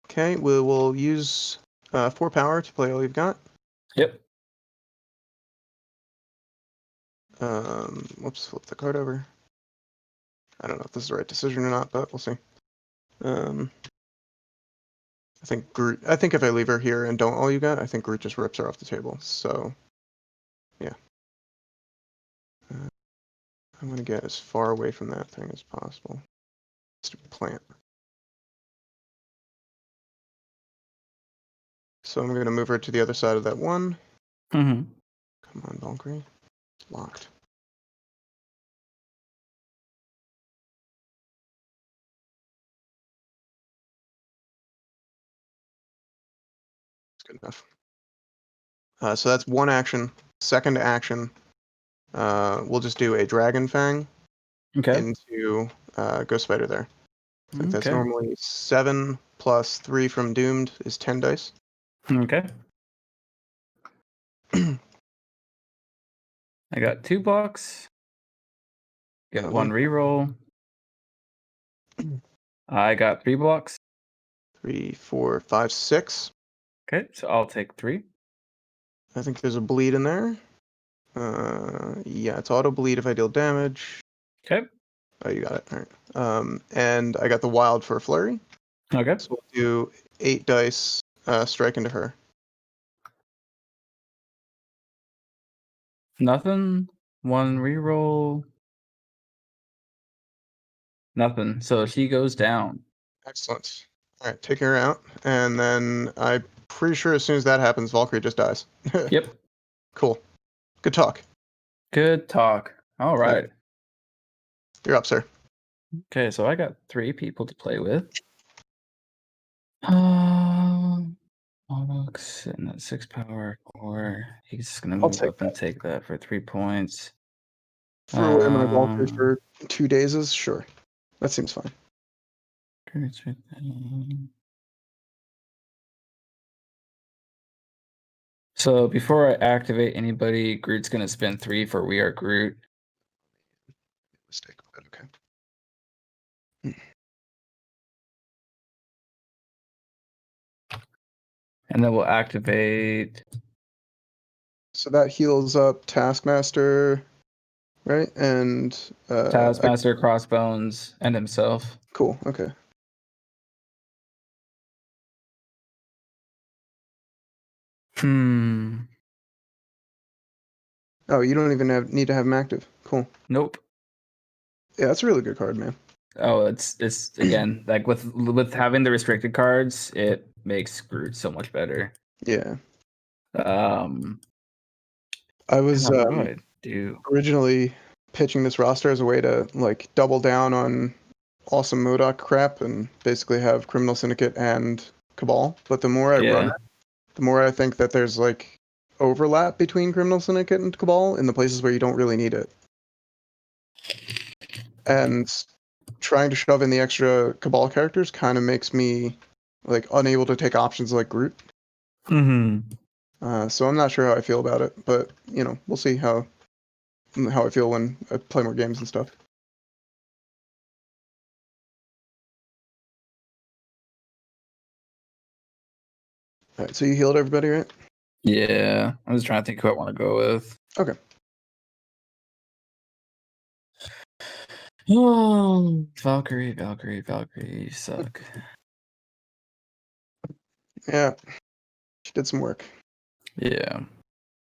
Okay, we'll use 4 power to play all you've got. Yep. Whoops, flip the card over. I don't know if this is the right decision or not, but we'll see. I think Groot. I think if I leave her here and don't all you got, I think Groot just rips her off the table. So, yeah. I'm gonna get as far away from that thing as possible. Stupid plant. So I'm gonna move her to the other side of that 1. Mm-hmm. Come on, Valkyrie. It's locked. It's good enough. So that's 1 action. Second action, we'll just do a Dragon Fang into Ghost Spider there. I think that's normally 7 plus 3 from Doomed is 10 dice. Okay. I got 2 blocks. Get 1 reroll. I got 3 blocks. 3, 4, 5, 6. Okay, so I'll take 3. I think there's a bleed in there. Yeah, it's auto bleed if I deal damage. Okay. Oh, you got it. All right. And I got the wild for a flurry. Okay. So we'll do 8 dice strike into her. Nothing. 1 reroll. Nothing. So she goes down. Excellent. All right, take her out, and then I'm pretty sure as soon as that happens, Valkyrie just dies. Yep. Cool. Good talk. Good talk. All right. You're up, sir. Okay, so I got 3 people to play with. MODOK sitting at 6 power, or he's just gonna move up and take that for 3 points. Throw away my Valkyrie for 2 days, sure. That seems fine. So before I activate anybody, Groot's gonna spend 3 for We Are Groot. Mistake, but okay. And then we'll activate. So that heals up Taskmaster, right? And Taskmaster, Crossbones, and himself. Cool. Okay. Oh, you don't even need to have him active. Cool. Nope. Yeah, that's a really good card, man. Oh, it's again like with having the restricted cards, it makes Groot so much better. Yeah. I was what do I do? originally pitching this roster as a way to like double down on awesome MODOK crap and basically have Criminal Syndicate and Cabal. But the more I run it, the more I think that there's like overlap between Criminal Syndicate and Cabal in the places where you don't really need it. And trying to shove in the extra Cabal characters kind of makes me like unable to take options like Groot. So I'm not sure how I feel about it, but you know, we'll see how I feel when I play more games and stuff. All right, so you healed everybody, right? Yeah, I'm just trying to think who I want to go with. Okay. Oh, Valkyrie, you suck. Yeah, she did some work. Yeah,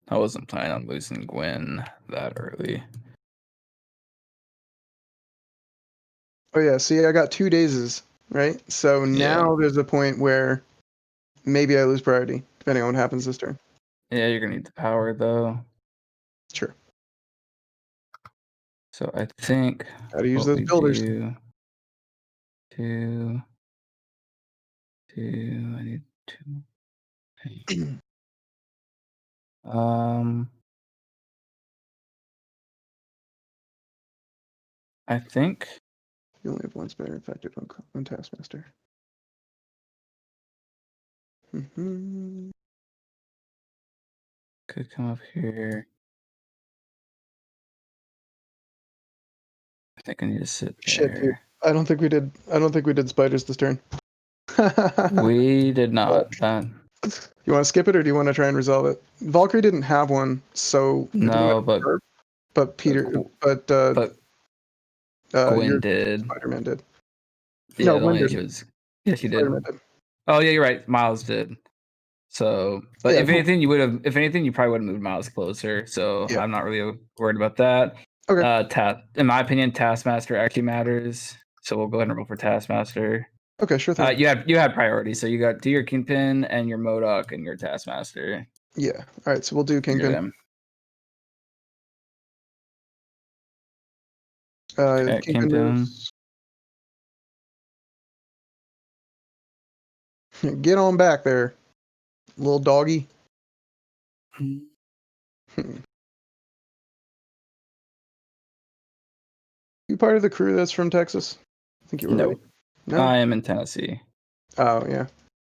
I wasn't planning on losing Gwen that early. Oh yeah, see, I got 2 dazes, right? So now there's a point where maybe I lose priority, depending on what happens this turn. Yeah, you're gonna need the power though. Sure. So I think Gotta use those builders. Two. I need 2. I think You only have one spider infected on Taskmaster. could come up here. I think I need to sit there. Shit, dude. I don't think we did spiders this turn. We did not. You want to skip it or do you want to try and resolve it? Valkyrie didn't have one, so no, but Gwen your did. Spider-Man did. Yeah, No, Gwen only did. was. Yes, you did. Spider-Man did. Oh yeah, you're right. Miles did. So, but Yeah, if anything, you probably would have moved Miles closer. So yeah. I'm not really worried about that. Okay. In my opinion, Taskmaster actually matters. So we'll go ahead and roll for Taskmaster. Okay, sure thing. You had priority, so you got your Kingpin and your MODOK and your Taskmaster. Yeah. All right, so we'll do Kingpin. Kingpin. Get on back there, little doggy. You part of the crew that's from Texas? I think you were. No. Right? No, I am in Tennessee. Oh yeah,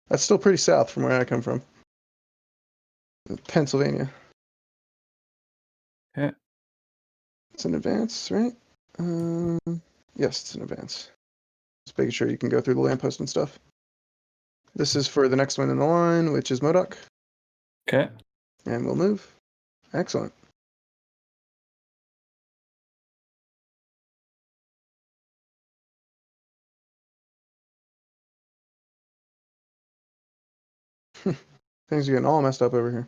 that's still pretty south from where I come from. Pennsylvania. Okay. It's an advance, right? Yes, it's an advance. Just making sure you can go through the lamppost and stuff. This is for the next one in the line, which is MODOK. Okay. And we'll move. Excellent. Things are getting all messed up over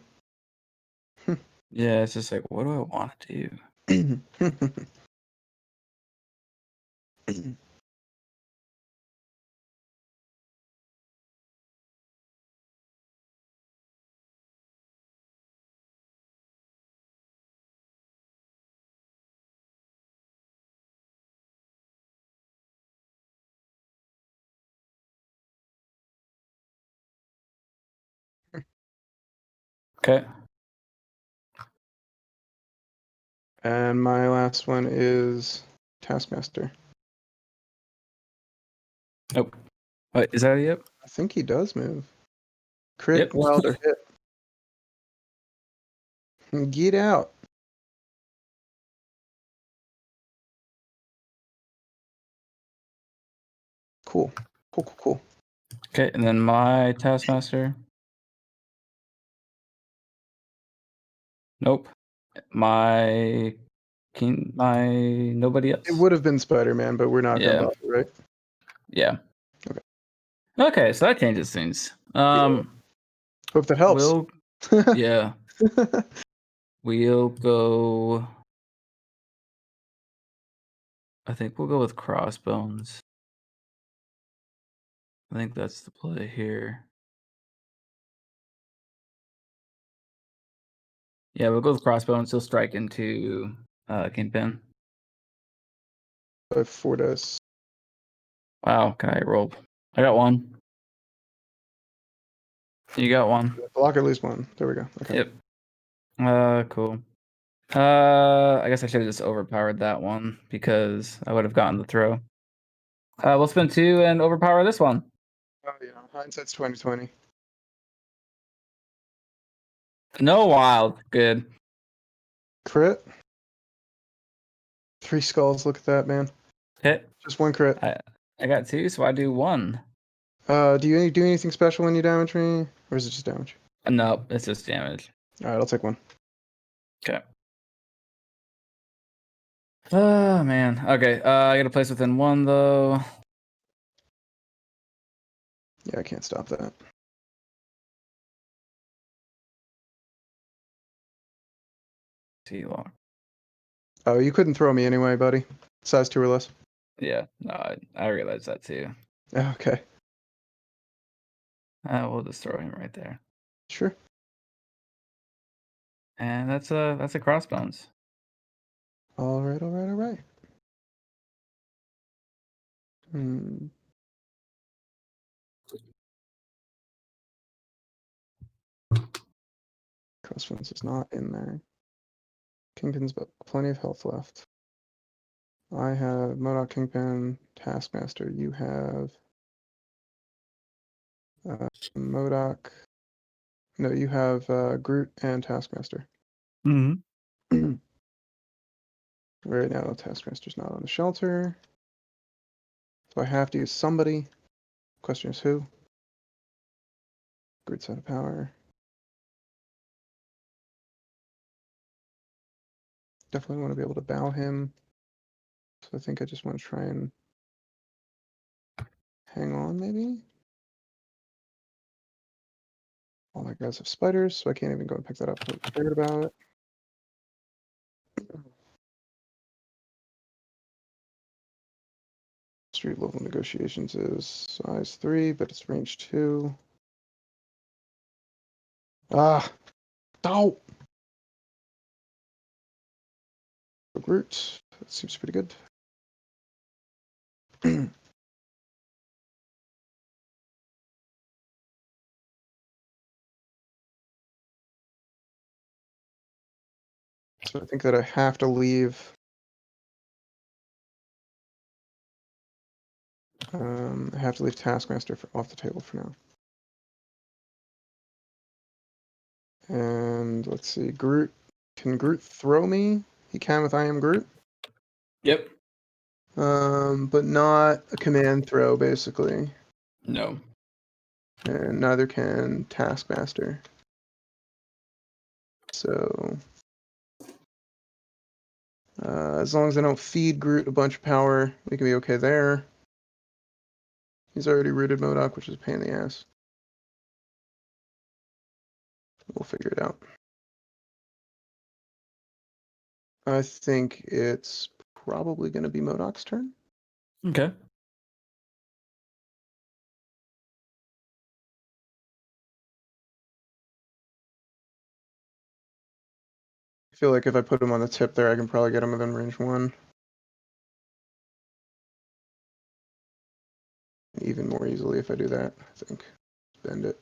here. Yeah, it's just like, what do I want to do? Okay. And my last one is Taskmaster. Nope. Wait, is that it? Yep. I think he does move. Crit, wild, or hit. Get out. Cool. Cool. Okay, and then my Taskmaster. Nope. My nobody else. It would have been Spider-Man, but we're not gonna bother, right? Yeah. Okay. Okay, so that changes things. Hope that helps. Yeah. We'll go. I think we'll go with Crossbones. I think that's the play here. Yeah, we'll go with Crossbones. He'll strike into Kingpin. 4 dice. Wow, can I roll? I got one. You got one. Block at least one. There we go. Okay. Yep. Cool. I guess I should have just overpowered that one because I would have gotten the throw. We'll spend 2 and overpower this one. Oh yeah, hindsight's 20/20. No wild. Good. Crit. 3 skulls. Look at that, man. Hit. Just 1 crit. I got 2, so I do 1. Do you do anything special when you damage me, or is it just damage? Nope, it's just damage. All right, I'll take 1. Okay. Oh man. Okay. I got to place within 1 though. Yeah, I can't stop that. T-lock. Oh, you couldn't throw me anyway, buddy. Size 2 or less. Yeah. No, I realized that too. Okay. We'll just throw him right there. Sure. And that's a Crossbones. All right, all right, all right. Hmm. Crossbones is not in there. Kingpin's but plenty of health left. I have MODOK, Kingpin, Taskmaster. You have MODOK. No, you have Groot and Taskmaster. Mm-hmm. Right now, Taskmaster's not on the shelter. So I have to use somebody. Question is who? Groot's out of power. Definitely want to be able to bow him. So I think I just want to try and hang on, maybe? All my guys have spiders, so I can't even go and pick that up. I'm scared about it. Street level negotiations is size 3, but it's range 2. Ah! Oh! Groot. That seems pretty good. So I think that I have to leave. I have to leave Taskmaster off the table for now. And let's see, Groot. Can Groot throw me? He can with I am Groot. Yep. But not a command throw, basically. No. And neither can Taskmaster. So as long as I don't feed Groot a bunch of power, we can be okay there. He's already rooted MODOK, which is a pain in the ass. We'll figure it out. I think it's probably going to be MODOK's turn. Okay. I feel like if I put him on the tip there, I can probably get him within range 1. Even more easily if I do that, I think. Bend it.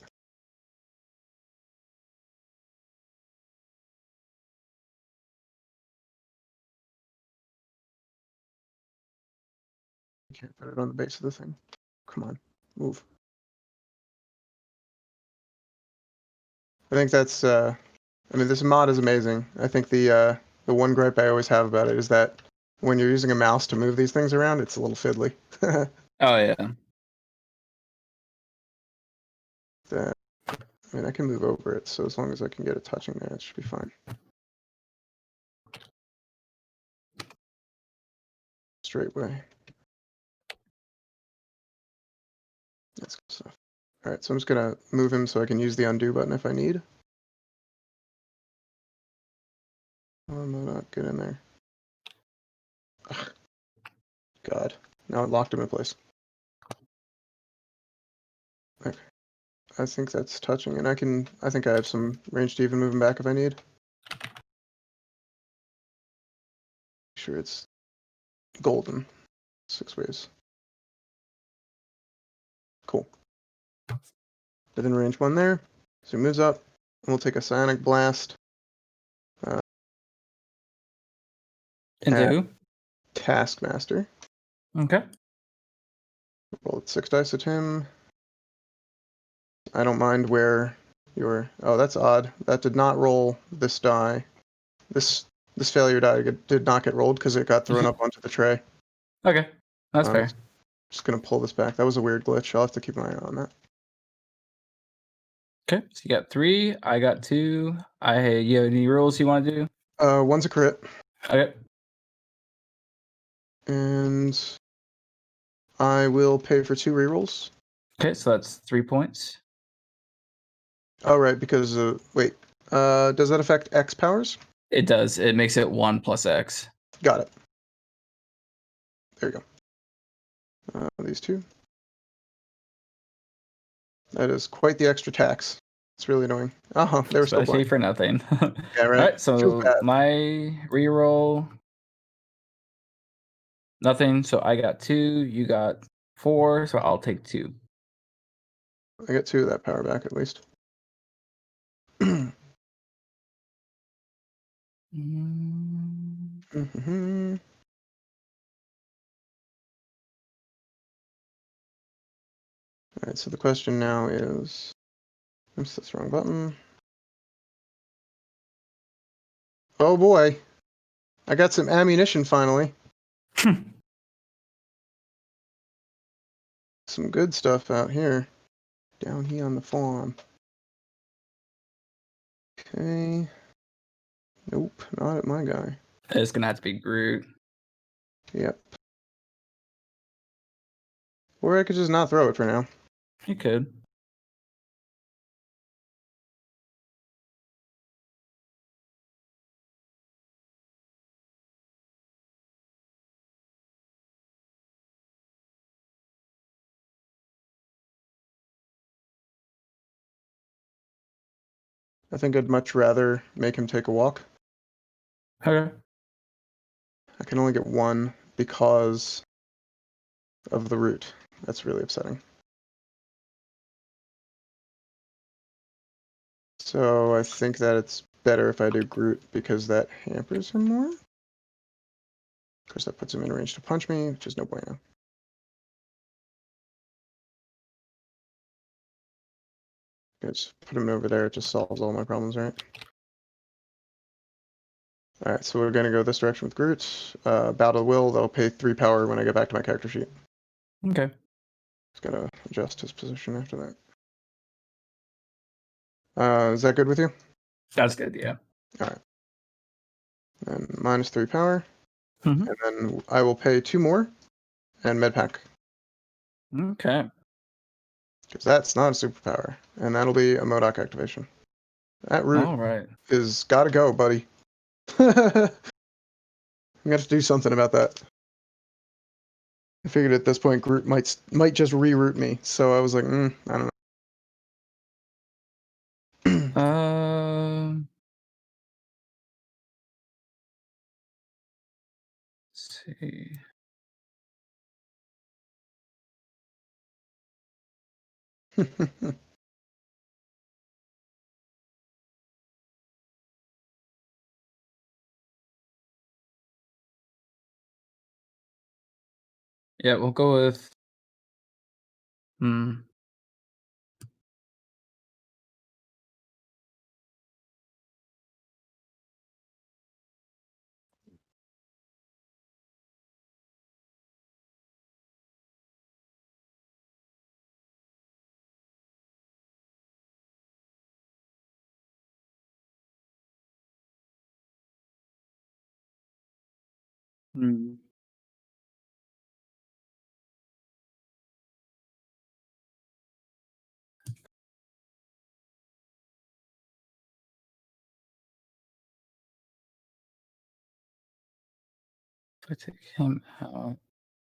You can't put it on the base of the thing. Come on, move. I think that's, I mean, this mod is amazing. I think the one gripe I always have about it is that when you're using a mouse to move these things around, it's a little fiddly. Oh yeah. I mean, I can move over it, so as long as I can get it touching there, it should be fine. Straight way. That's good stuff. Alright, so I'm just gonna move him so I can use the undo button if I need. Oh, no, not get in there. Ugh. God. Now it locked him in place. Okay. I think that's touching, and I think I have some range to even move him back if I need. Sure it's golden. 6 waves. Cool. Within range 1 there. So he moves up, and we'll take a Psionic Blast. Into who? Taskmaster. Okay. Roll 6 dice at him. I don't mind where your... Oh, that's odd. That did not roll this die. This failure die did not get rolled because it got thrown up onto the tray. Okay. That's fair. Just going to pull this back. That was a weird glitch. I'll have to keep an eye on that. Okay. So you got 3. I got 2. You have any rolls you want to do? One's a crit. Okay. And I will pay for 2 rerolls. Okay, so that's 3 points. Oh, right, because, wait. Does that affect X powers? It does. It makes it 1 plus X. Got it. There you go. These 2. That is quite the extra tax. It's really annoying. They were still Especially blank. for nothing. Yeah, right. All right, so my reroll, nothing. So I got 2. You got 4. So I'll take 2. I get 2 of that power back at least. Mm-hmm. All right, so the question now is... Oops, that's the wrong button. Oh boy. I got some ammunition finally. Some good stuff out here. Down here on the farm. Okay. Nope, not at my guy. It's going to have to be Groot. Yep. Or I could just not throw it for now. You could. I think I'd much rather make him take a walk. Okay. I can only get 1 because of the route. That's really upsetting. So I think that it's better if I do Groot because that hampers him more. Of course, that puts him in range to punch me, which is no bueno. Just put him over there. It just solves all my problems, right? All right, so we're going to go this direction with Groot. Battle Will, that'll pay 3 power when I get back to my character sheet. Okay. He's going to adjust his position after that. Is that good with you? That's good, yeah. All right. And minus 3 power. Mm-hmm. And then I will pay 2 more and medpack. Okay. Because that's not a superpower. And that'll be a MODOK activation. That route All right. is gotta go, buddy. I'm gonna have to do something about that. I figured at this point Groot might just reroute me, so I was like, I don't know. Let's see. Yeah, we'll go with. If I take him out,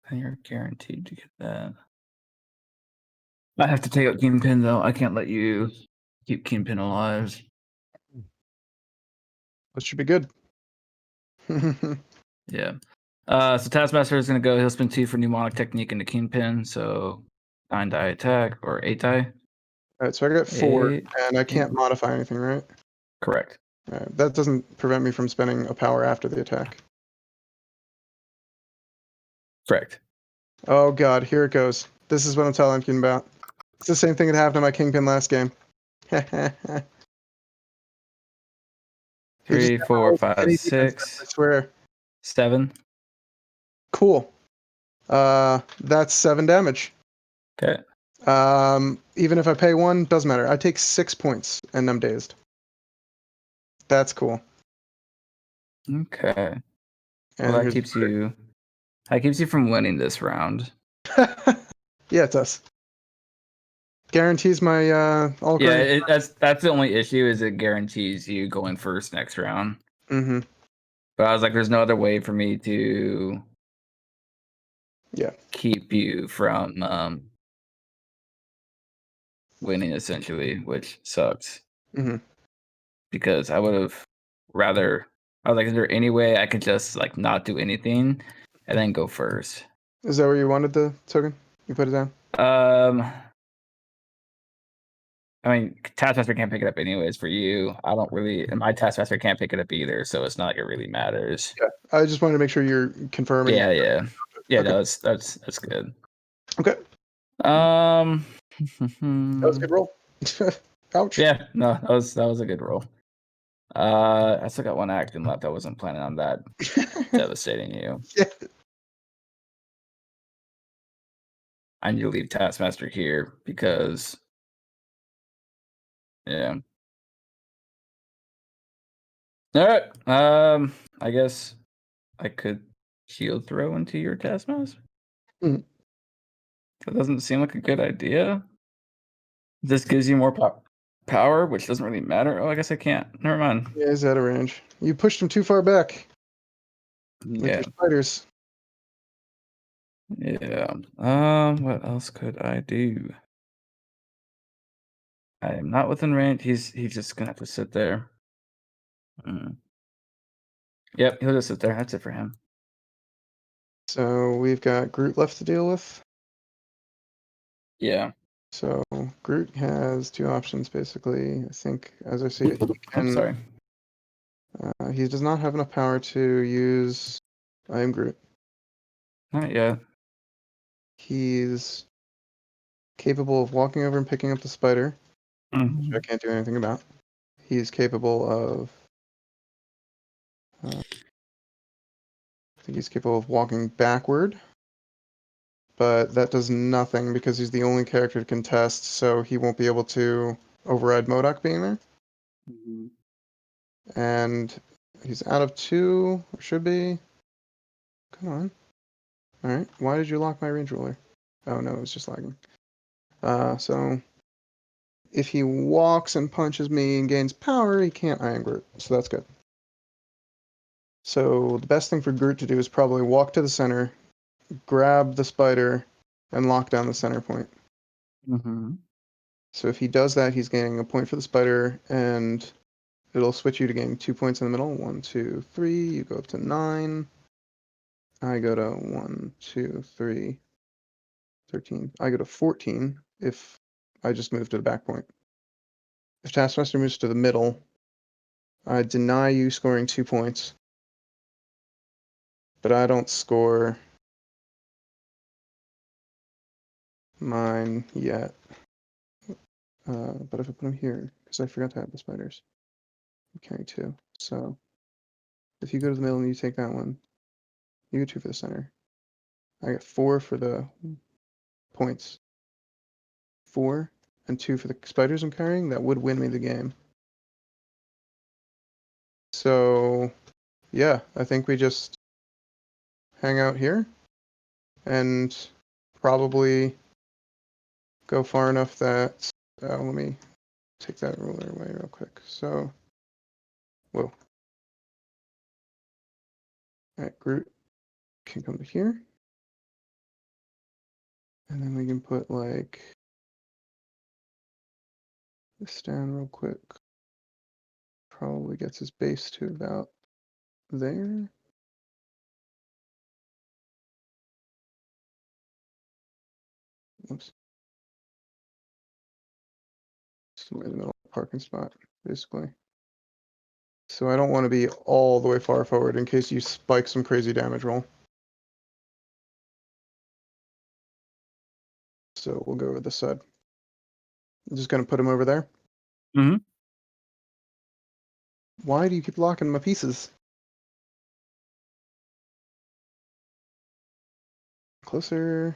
And you're guaranteed to get that. I have to take out Kingpin, though. I can't let you keep Kingpin alive. That should be good. Yeah. So Taskmaster is going to go. He'll spend 2 for new MODOK technique into Kingpin. So 9 die attack or 8 die. All right, so I got 4, 8. and I can't modify anything, right? Correct. All right, that doesn't prevent me from spending a power after the attack. Correct. Oh god, here it goes. This is what I'm telling you about. It's the same thing that happened to my Kingpin last game. 3, 4, 5, Any defense, 6, I swear. 7. Cool. That's 7 damage. Okay. Even if I pay 1, doesn't matter. I take 6 points and I'm dazed. That's cool. Okay. And Well, that keeps you from winning this round. Yeah, it does. Guarantees my all Yeah, that's the only issue is it guarantees you going first next round. Mm-hmm. But I was like, there's no other way for me to keep you from winning essentially, which sucks. Mm-hmm. Because I would have rather. I was like, is there any way I could just like not do anything and then go first? Is that where you wanted the token? You put it down? I mean, Taskmaster can't pick it up anyways for you. I don't really, and my Taskmaster can't pick it up either, so it's not like it really matters. Yeah, I just wanted to make sure you're confirming. Yeah. Okay. No, that's good. Okay. That was a good roll. Ouch. Yeah, no, that was a good roll. I still got 1 action left. I wasn't planning on that devastating you. Yeah. I need to leave Taskmaster here because, yeah. All right. I guess I could shield throw into your Taskmaster. Mhm. That doesn't seem like a good idea. This gives you more power, which doesn't really matter. Oh, I guess I can't. Never mind. Yeah, he's out of range. You pushed him too far back. With Yeah. your spiders. Yeah. What else could I do? I am not within range. He's just gonna have to sit there. Yep, he'll just sit there. That's it for him. So we've got Groot left to deal with. Yeah. So Groot has 2 options basically. I think, as I see it, he can. Sorry. He does not have enough power to use I am Groot. Not yet. He's capable of walking over and picking up the spider, Mhm. which I can't do anything about. He's capable of. I think he's capable of walking backward, but that does nothing because he's the only character to contest, so he won't be able to override MODOK being there. And he's out of 2, or should be. Come on. Alright, why did you lock my range ruler? Oh no, it was just lagging. So if he walks and punches me and gains power, he can't Iron Groot, so that's good. So the best thing for Groot to do is probably walk to the center, grab the spider, and lock down the center point. So if he does that, he's gaining a point for the spider, and it'll switch you to gain 2 points in the middle. 1, 2, 3. You go up to 9. I go to 1, 2, 3, 13. I go to 14 if I just move to the back point. If Taskmaster moves to the middle, I deny you scoring 2 points. But I don't score mine yet. But if I put them here, because I forgot to have the spiders, I carry 2. So if you go to the middle and you take that one, you get 2 for the center. I get 4 for the points. 4 and 2 for the spiders I'm carrying. That would win me the game. So yeah, I think we just hang out here and probably go far enough that let me take that ruler away real quick. So, whoa. Alright, Groot can come to here. And then we can put like this down real quick. Probably gets his base to about there. Oops. Somewhere in the middle of the parking spot, basically. So I don't want to be all the way far forward in case you spike some crazy damage roll. So we'll go with this side. I'm just going to put him over there. Mm-hmm. Why do you keep locking my pieces? Closer.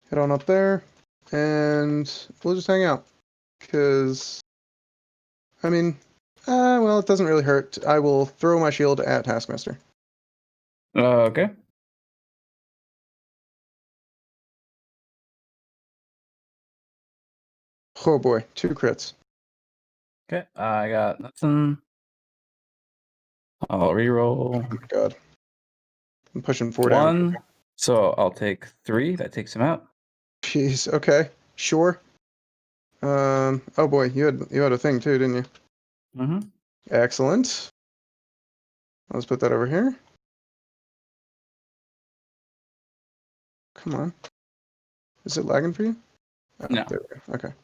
Head on up there. And we'll just hang out. Because, I mean, well, it doesn't really hurt. I will throw my shield at Taskmaster. Okay. Oh boy, 2 crits. Okay, I got nothing. I'll reroll. Oh my god. I'm pushing 4 down. 1. So I'll take 3. That takes him out. Jeez, okay. Sure. Oh boy, you had a thing too, didn't you? Mm-hmm. Excellent. Let's put that over here. Come on. Is it lagging for you? Oh, No. there we go. Okay.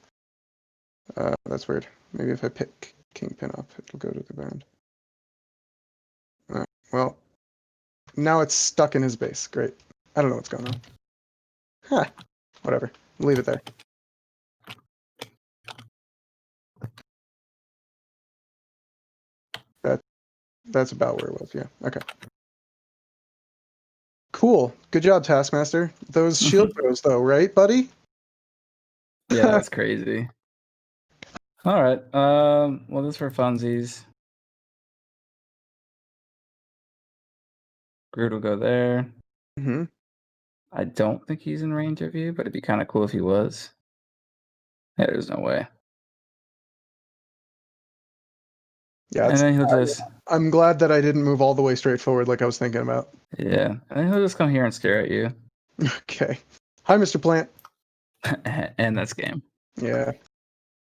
That's weird. Maybe if I pick Kingpin up, it'll go to the ground. Alright, well, now it's stuck in his base. Great. I don't know what's going on. Huh. Whatever. Leave it there. That's about where it was, yeah. Okay. Cool. Good job, Taskmaster. Those shield throws, though, right, buddy? Yeah, that's crazy. All right. Well, this is for funsies. Groot will go there. Mm-hmm. I don't think he's in range of you, but it'd be kind of cool if he was. Yeah, there's no way. Yeah, And then he'll just I'm glad that I didn't move all the way straight forward like I was thinking about. yeah, and then he'll just come here and stare at you, Okay. Hi, Mr. Plant. and that's game. Yeah.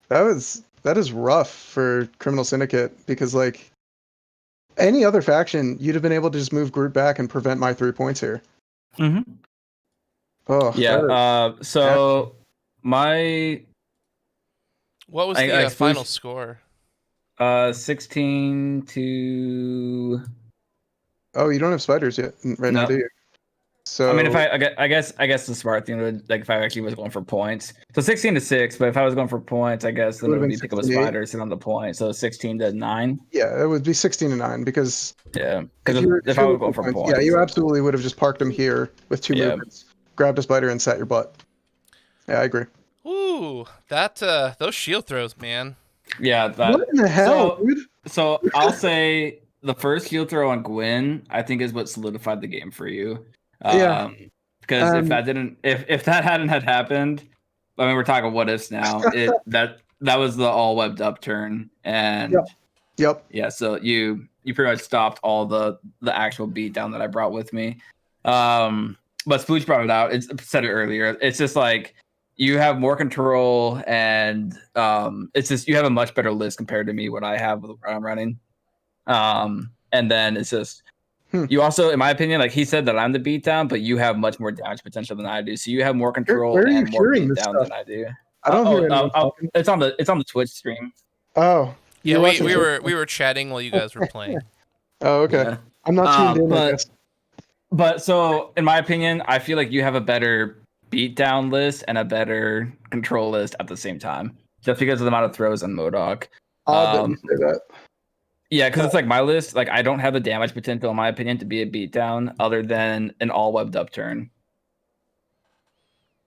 That is rough for Criminal Syndicate because like any other faction, you'd have been able to just move Groot back and prevent my 3 points here. Mm-hmm. Oh Yeah. So my What was the final score? 16 to. Oh, you don't have spiders yet right now, do you? So I mean, if I guess the smart thing would like if I actually was going for points. So 16 to 6, but if I was going for points, I guess then it would be pick up a spider, sit on the point. So 16 to 9. Yeah, it would be 16 to 9 because if I was going for points, yeah, you absolutely would have just parked him here with 2 movements, grabbed a spider, and sat your butt. Yeah, I agree. Ooh, that those shield throws, man. Yeah, what in the hell, dude? So I'll say the first shield throw on Gwen, I think, is what solidified the game for you. Yeah. Because if that hadn't had happened, I mean, we're talking what ifs now. That was the all webbed up turn, and yep. Yeah, so you pretty much stopped all the actual beatdown that I brought with me. But Splooch brought it out. It's said it earlier. It's just like you have more control, and it's just you have a much better list compared to me. What I have, what I'm running. And then it's just you also, in my opinion, like he said that I'm the beatdown, but you have much more damage potential than I do. So you have more control Where are you and more hearing this beatdown stuff? than I do. I don't hear anyone talking. It's on the Twitch stream. Oh. Yeah, we were chatting while you guys were playing. Oh, okay. Yeah. I'm not tuned in, I guess. But so, in my opinion, I feel like you have a better beatdown list and a better control list at the same time, just because of the amount of throws on MODOK. Odd that you say that. Yeah, because it's like my list, like I don't have the damage potential, in my opinion, to be a beatdown other than an all webbed up turn.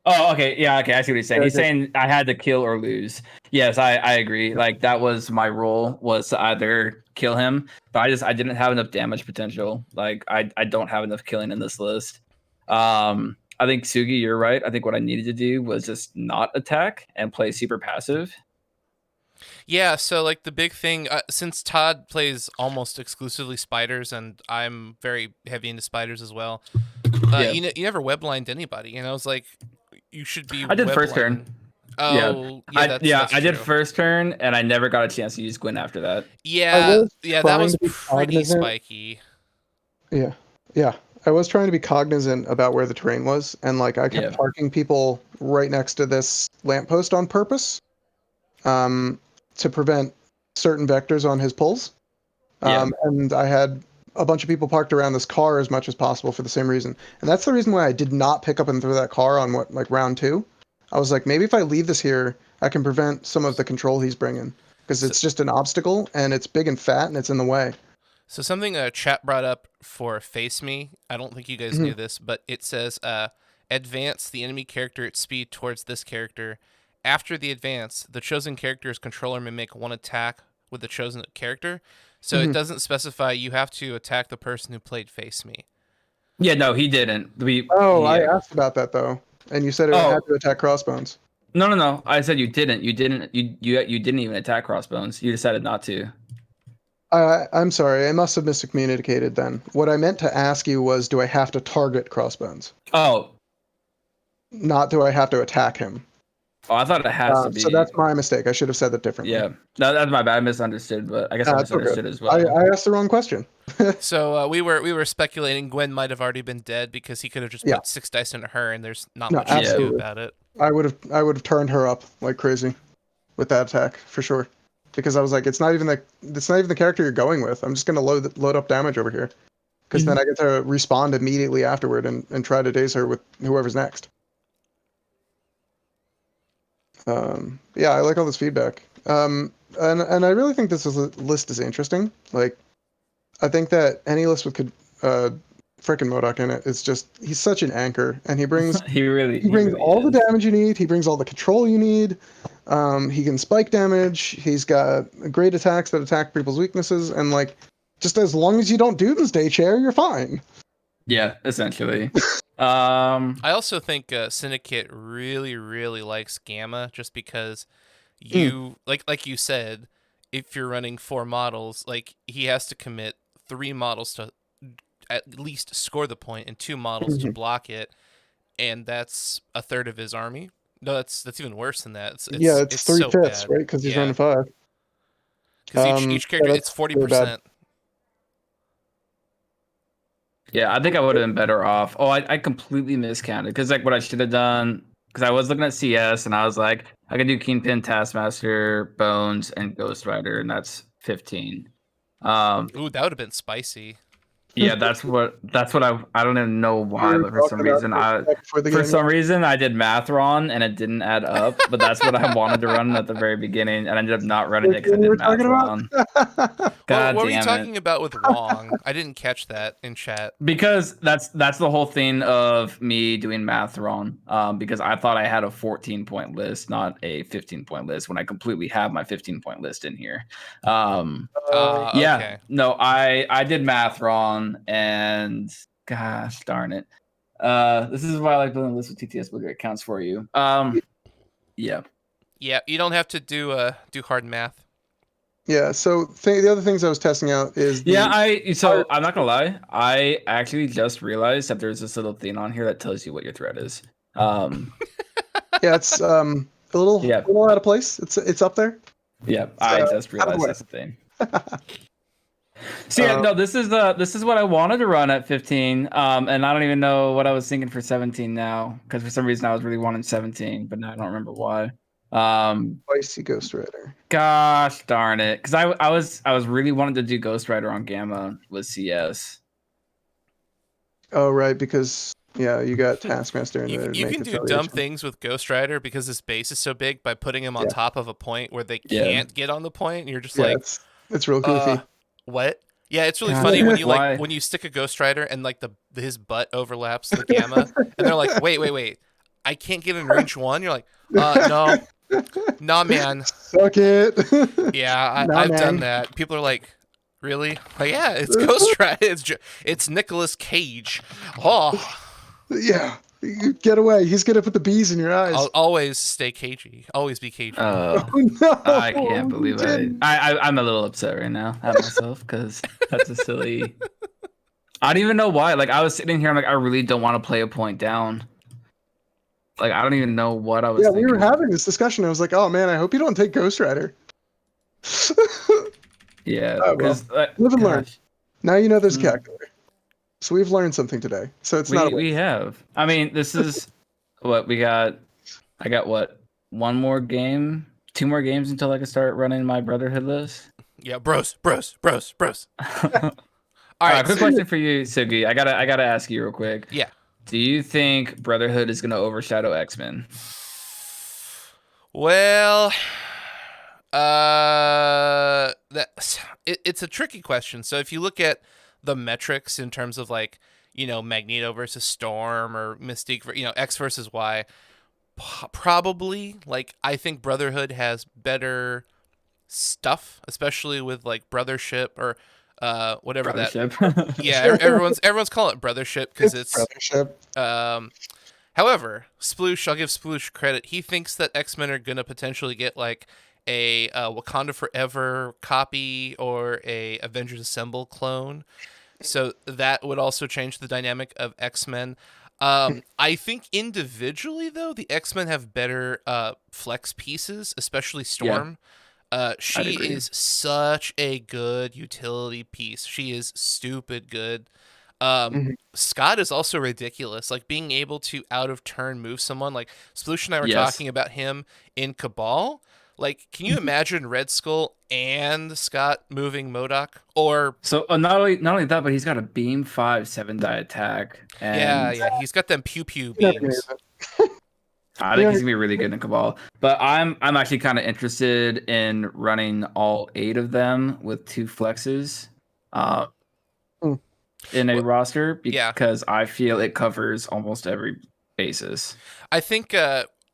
Oh, okay. Yeah, okay. I see what he's saying. He's saying I had to kill or lose. Yes, I agree. Like that was my role, was to either kill him, but I didn't have enough damage potential. Like I don't have enough killing in this list. I think Sugi, you're right. I think what I needed to do was just not attack and play super passive. Yeah, so like the big thing, since Todd plays almost exclusively spiders, and I'm very heavy into spiders as well, You never weblined anybody, and I was like, you should be. I did first turn. Oh, that's I did true. first turn, and I never got a chance to use Gwen after that. Yeah, that was pretty spiky. Yeah. I was trying to be cognizant about where the terrain was, and like I kept parking people right next to this lamppost on purpose, to prevent certain vectors on his pulls. And I had a bunch of people parked around this car as much as possible for the same reason. And that's the reason why I did not pick up and throw that car on round 2. I was like, maybe if I leave this here, I can prevent some of the control he's bringing, because it's just an obstacle and it's big and fat and it's in the way. So something chat brought up for Face Me, I don't think you guys knew this, but it says advance the enemy character at speed towards this character. After the advance, the chosen character's controller may make one attack with the chosen character. So it doesn't specify you have to attack the person who played Face Me. Yeah, no, he didn't. I asked about that though, and you said it had to attack Crossbones. No. I said you didn't. You didn't even attack Crossbones. You decided not to. I'm sorry. I must have miscommunicated then. What I meant to ask you was, do I have to target Crossbones? Oh. Not do I have to attack him? Oh, I thought it has to be. So that's my mistake. I should have said that differently. Yeah. No, that's my bad. I misunderstood, but I guess I misunderstood as well. I asked the wrong question. So we were speculating Gwen might have already been dead because he could have just put 6 dice into her, and there's not much to do about it. I would have turned her up like crazy with that attack for sure, because I was like, it's not even the character you're going with. I'm just gonna load up damage over here, because then I get to respond immediately afterward and try to daze her with whoever's next. I like all this feedback. And I really think this list is interesting. Like, I think that any list with frickin' MODOK in it is just, he's such an anchor, and he brings he brings all the damage you need. He brings all the control you need. He can spike damage. He's got great attacks that attack people's weaknesses, and like, just as long as you don't do the stay chair, you're fine. Yeah, essentially. I also think Syndicate really, really likes Gamma, just because you like you said, if you're running 4 models, like he has to commit 3 models to at least score the point and 2 models to block it, and that's a third of his army. No, that's even worse than that. It's 3/5, so right? Because he's running 5. Because each character, it's 40%. Yeah, I think I would have been better off. Oh, I completely miscounted, because like what I should have done, because I was looking at CS and I was like, I could do Kingpin, Taskmaster, Bones, and Ghost Rider, and that's 15. Ooh, that would have been spicy. Yeah, that's what I don't even know why, but for some reason I did math wrong and it didn't add up. But that's what I wanted to run at the very beginning, and I ended up not running it because I did math wrong. What were you talking about with wrong? I didn't catch that in chat. Because that's the whole thing of me doing math wrong. Because I thought I had a 14-point list, not a 15-point list, when I completely have my 15-point list in here. Okay. No, I did math wrong. And gosh darn it, this is why I like building a list with TTS Builder. It counts for you. Yeah, you don't have to do hard math. Yeah, so the other things I was testing out is I'm not gonna lie, I actually just realized that there's this little thing on here that tells you what your threat is. It's a little out of place. It's up there. Yeah, I just realized that's the thing. So no, this is what I wanted to run at 15, and I don't even know what I was thinking for 17 now, because for some reason I was really wanting 17, but now I don't remember why. Spicy Ghost Rider. Gosh darn it, because I was really wanting to do Ghost Rider on Gamma with CS. Oh right, because you got Taskmaster in there. You can do dumb things with Ghost Rider because his base is so big by putting him on top of a point where they can't get on the point, and you're just like, it's real goofy. What? Yeah, it's really funny when you when you stick a Ghost Rider and like his butt overlaps the Gamma, and they're like, wait, I can't get in range 1. You're like, no, nah, man. Suck it. Yeah, I've done that. People are like, really? Like, yeah, it's Ghost Rider. It's Nicolas Cage. Oh, yeah. You get away. He's gonna put the bees in your eyes. I'll always stay cagey. Always be cagey. No, I can't believe I'm a little upset right now at myself, because that's a silly. I don't even know why. Like, I was sitting here, I'm like, I really don't want to play a point down. Like, I don't even know what I was thinking. We were having this discussion. I was like, oh man, I hope you don't take Ghost Rider. Yeah, well, because live and learn. Now you know there's a Mm. calculator. So we've learned something today. So it's not. We have. I mean, this is what we got. I got what? One more game, 2 more games until I can start running my Brotherhood list. Yeah, bros. All right, quick question for you, Sugi. I gotta ask you real quick. Yeah. Do you think Brotherhood is gonna overshadow X-Men? Well, it's a tricky question. So if you look at the metrics in terms of like, you know, Magneto versus Storm or Mystique, you know, X versus Y, probably. Like, I think Brotherhood has better stuff, especially with like Brothership or whatever Brothership. that. Yeah, everyone's calling it Brothership because it's Brothership. However, Sploosh, I'll give Sploosh credit. He thinks that X-Men are gonna potentially get like a Wakanda Forever copy or a Avengers Assemble clone. So that would also change the dynamic of X-Men. I think individually though, the X-Men have better flex pieces, especially Storm. She is such a good utility piece. She is stupid good. Scott is also ridiculous. Like being able to out of turn move someone. Like Sploosh and I were talking about him in Cabal. Like, can you imagine Red Skull and Scott moving MODOK? Or so not only that, but he's got a beam 5 7-die attack. And yeah, he's got them pew beams. I think he's gonna be really good in Cabal. But I'm actually kind of interested in running all 8 of them with 2 flexes. In a roster because I feel it covers almost every basis. I think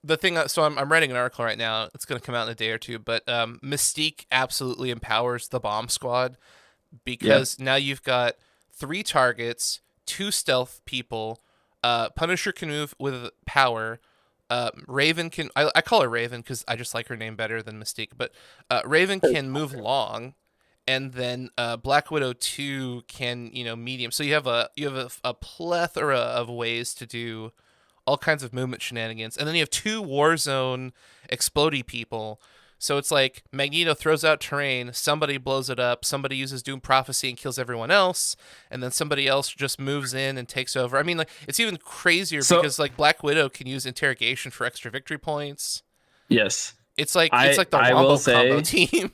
the thing, so I'm writing an article right now. It's going to come out in a day or two, but Mystique absolutely empowers the bomb squad because now you've got 3 targets, 2 stealth people. Punisher can move with power. Raven can, I call her Raven because I just like her name better than Mystique, but Raven can move long. And then Black Widow 2 can, you know, medium. So you have a plethora of ways to do all kinds of movement shenanigans. And then you have 2 Warzone explodey people. So it's like Magneto throws out terrain, somebody blows it up, somebody uses Doom Prophecy and kills everyone else, and then somebody else just moves in and takes over. I mean, like it's even crazier because like Black Widow can use interrogation for extra victory points. Yes. It's like the Wombo combo team.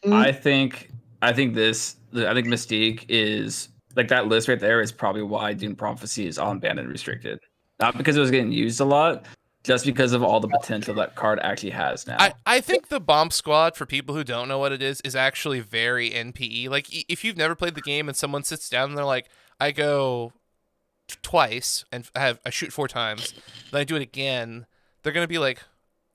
I think Mystique is like that list right there is probably why Doom Prophecy is on banned and restricted. Not because it was getting used a lot, just because of all the potential that card actually has now. I think the Bomb Squad, for people who don't know what it is actually very NPE. Like if you've never played the game and someone sits down and they're like, I go twice and I shoot 4 times, then I do it again, they're gonna be like,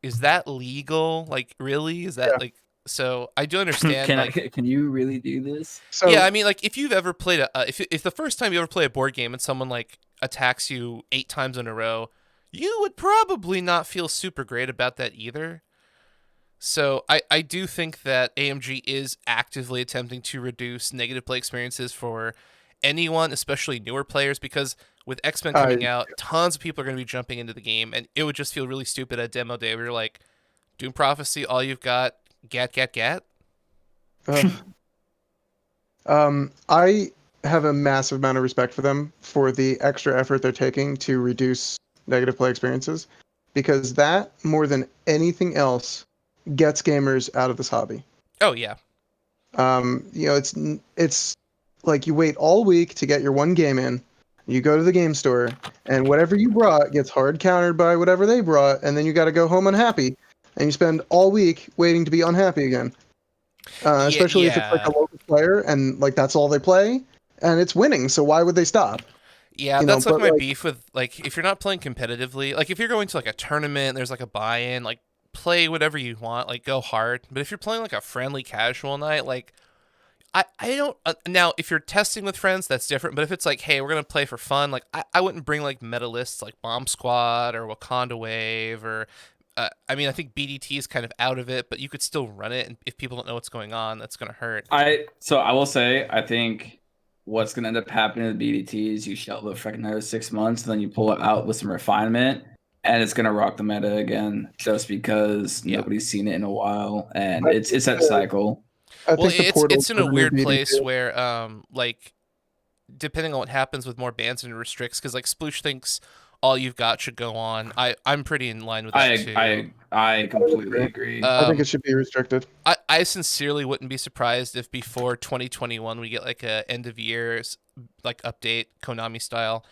is that legal? Like really? Is that like? So I do understand. Can you really do this? So, yeah, I mean, like if you've ever played if the first time you ever play a board game and someone like attacks you 8 times in a row, you would probably not feel super great about that either. So I do think that AMG is actively attempting to reduce negative play experiences for anyone, especially newer players, because with X-Men coming out, tons of people are going to be jumping into the game, and it would just feel really stupid at demo day where you're like, Doom Prophecy, all you've got. Gat. I have a massive amount of respect for them for the extra effort they're taking to reduce negative play experiences, because that more than anything else gets gamers out of this hobby. Oh yeah. You know, it's like you wait all week to get your one game in. You go to the game store, and whatever you brought gets hard countered by whatever they brought, and then you got to go home unhappy. And you spend all week waiting to be unhappy again. Especially if it's like a local player and like that's all they play and it's winning. So why would they stop? Yeah, that's like my beef with like if you're not playing competitively, like if you're going to like a tournament, there's like a buy-in, like play whatever you want, like go hard. But if you're playing like a friendly casual night, like I don't now if you're testing with friends, that's different. But if it's like, hey, we're gonna play for fun, like I wouldn't bring like meta lists like Bomb Squad or Wakanda Wave or I mean, I think BDT is kind of out of it, but you could still run it, and if people don't know what's going on, that's going to hurt. So I will say, I think what's going to end up happening to the BDT is you shelve it for like another 6 months, and then you pull it out with some refinement, and it's going to rock the meta again just because nobody's seen it in a while, and it's that cycle. I think it's in a weird place where like depending on what happens with more bans and restricts, because like Sploosh thinks all you've got should go on. I'm pretty in line with that too. I completely agree. I think it should be restricted. I sincerely wouldn't be surprised if before 2021 we get like a end of year like update Konami style.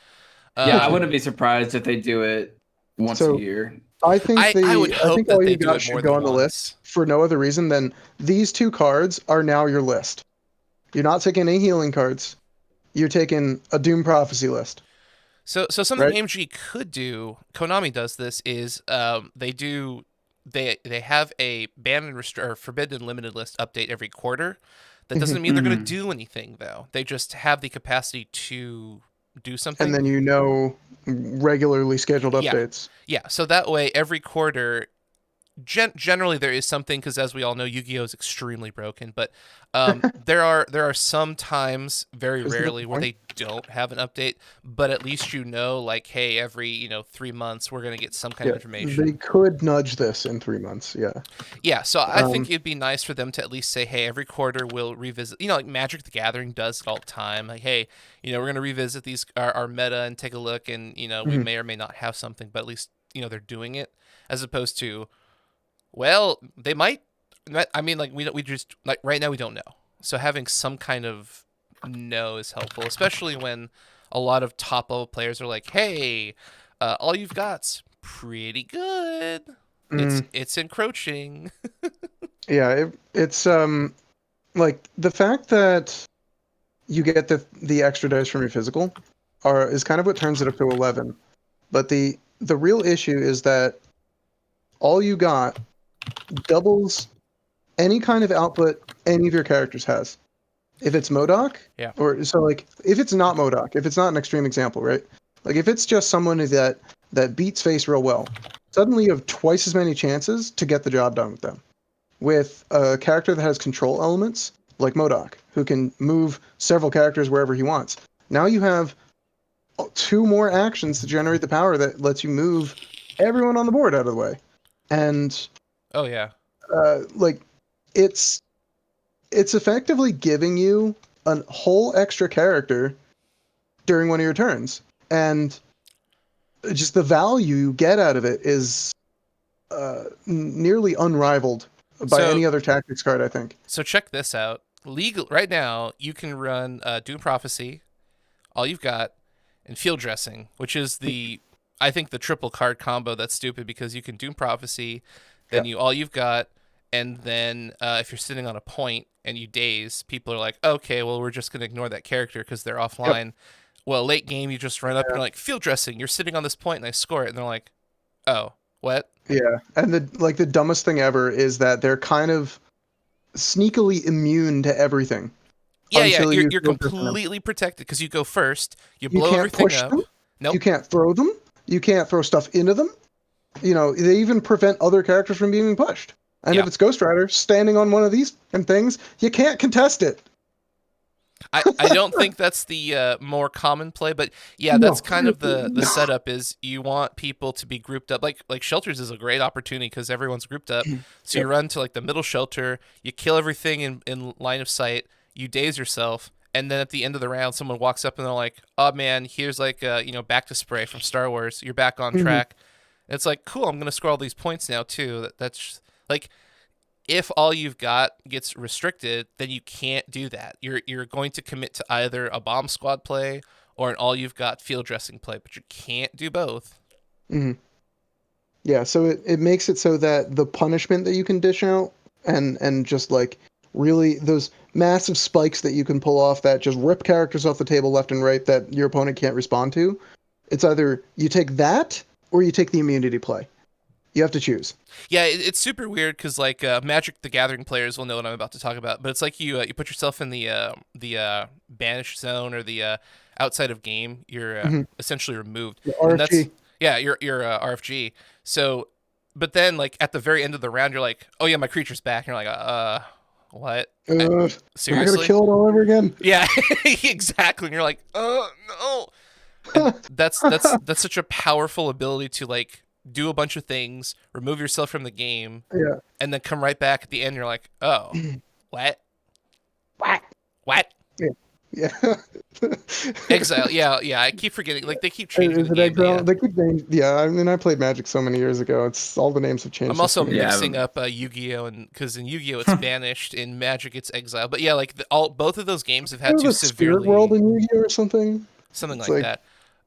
I wouldn't be surprised if they do it once a year. I think I would hope that all they you do got it more should go than on the once. list for no other reason than these 2 cards are now your list. You're not taking any healing cards. You're taking a Doom Prophecy list. So something AMG could do, Konami does this, is they have a ban and or forbidden limited list update every quarter. That doesn't mean they're going to do anything though. They just have the capacity to do something. And then regularly scheduled updates. Yeah. So that way every quarter generally there is something, because as we all know, Yu-Gi-Oh is extremely broken, but there are some times, very rarely, where they don't have an update, but at least like, hey, every 3 months we're going to get some kind of information. They could nudge this in 3 months. So I think it'd be nice for them to at least say, hey, every quarter we'll revisit, like Magic the Gathering does it all the time, like, hey, we're going to revisit these our meta and take a look, and we may or may not have something, but at least they're doing it, as opposed to, well, they might. I mean, like we just, like, right now we don't know. So having some kind of know is helpful, especially when a lot of top level players are like, "Hey, all you've got's pretty good. It's encroaching." It's like the fact that you get the extra dice from your physical is kind of what turns it up to 11. But the real issue is that all you got doubles any kind of output any of your characters has. If it's MODOK, or so, like, if it's not MODOK, if it's not an extreme example, right? Like if it's just someone that beats face real well, suddenly you have twice as many chances to get the job done with them. With a character that has control elements, like MODOK, who can move several characters wherever he wants, now you have 2 more actions to generate the power that lets you move everyone on the board out of the way. And like it's effectively giving you a whole extra character during one of your turns, and just the value you get out of it is nearly unrivaled by any other tactics card, I think. So check this out. Right now, you can run Doom Prophecy, all you've got, and Field Dressing, which is I think the triple card combo that's stupid, because you can Doom Prophecy, then all you've got, and then if you're sitting on a point and you daze, people are like, okay, well, we're just going to ignore that character because they're offline. Well, late game, you just run up and you're like, Field Dressing, you're sitting on this point, and I score it, and they're like, oh, what? Yeah, and the dumbest thing ever is that they're kind of sneakily immune to everything. Yeah, you're completely protected because you go first. You blow everything up. Nope. You can't throw them. You can't throw stuff into them. They even prevent other characters from being pushed. And if it's Ghost Rider standing on one of these things, you can't contest it. I don't think that's the more common play, but that's kind of the setup, is you want people to be grouped up. Like Shelters is a great opportunity because everyone's grouped up. So you run to like the middle shelter, you kill everything in line of sight, you daze yourself, and then at the end of the round, someone walks up and they're like, "Oh man, here's like back to spray from Star Wars. You're back on track." And it's like, cool, I'm gonna score all these points now too. That's like, if all you've got gets restricted, then you can't do that. You're going to commit to either a bomb squad play or an all you've got field dressing play, but you can't do both. Yeah, so it makes it so that the punishment that you can dish out and just like really those massive spikes that you can pull off that just rip characters off the table left and right that your opponent can't respond to, it's either you take that or you take the immunity play. You have to choose. Yeah, it's super weird because like Magic the Gathering players will know what I'm about to talk about, but it's like you put yourself in the banished zone or the outside of game. You're essentially removed. And that's, you're RFG. So, but then like at the very end of the round, you're like, oh yeah, my creature's back. And you're like, what? Am I gonna Seriously? kill it all over again? Yeah, exactly. And you're like, oh no. And that's such a powerful ability to like do a bunch of things, remove yourself from the game, Yeah. and then come right back at the end. You're like, oh, what? What? Yeah. Yeah. Exile. Yeah. I keep forgetting. Like they keep changing Is the it game. But Exile? yeah. They keep names. Yeah, I mean, I played Magic so many years ago. It's all the names have changed. I'm also since the mixing up Yu-Gi-Oh, and because in Yu-Gi-Oh it's banished, in Magic it's exile. But yeah, like both of those games have had There to was a Spirit World severely in Yu-Gi-Oh or something. something It's like like,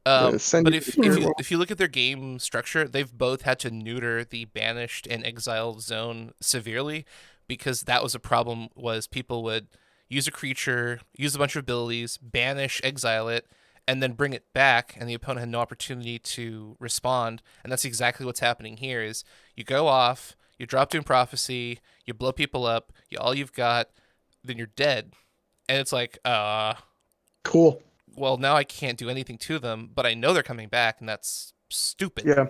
that. send But you to if Spirit World. if you look at their game structure, they've both had to neuter the banished and exiled zone severely, because that was a problem. Was people would use a creature, use a bunch of abilities, banish, exile it, and then bring it back, and the opponent had no opportunity to respond. And that's exactly what's happening here. Is you go off, you drop Doom Prophecy, you blow people up, all you've got, then you're dead, and it's like, Cool. well, now I can't do anything to them, but I know they're coming back, and that's stupid. Yeah.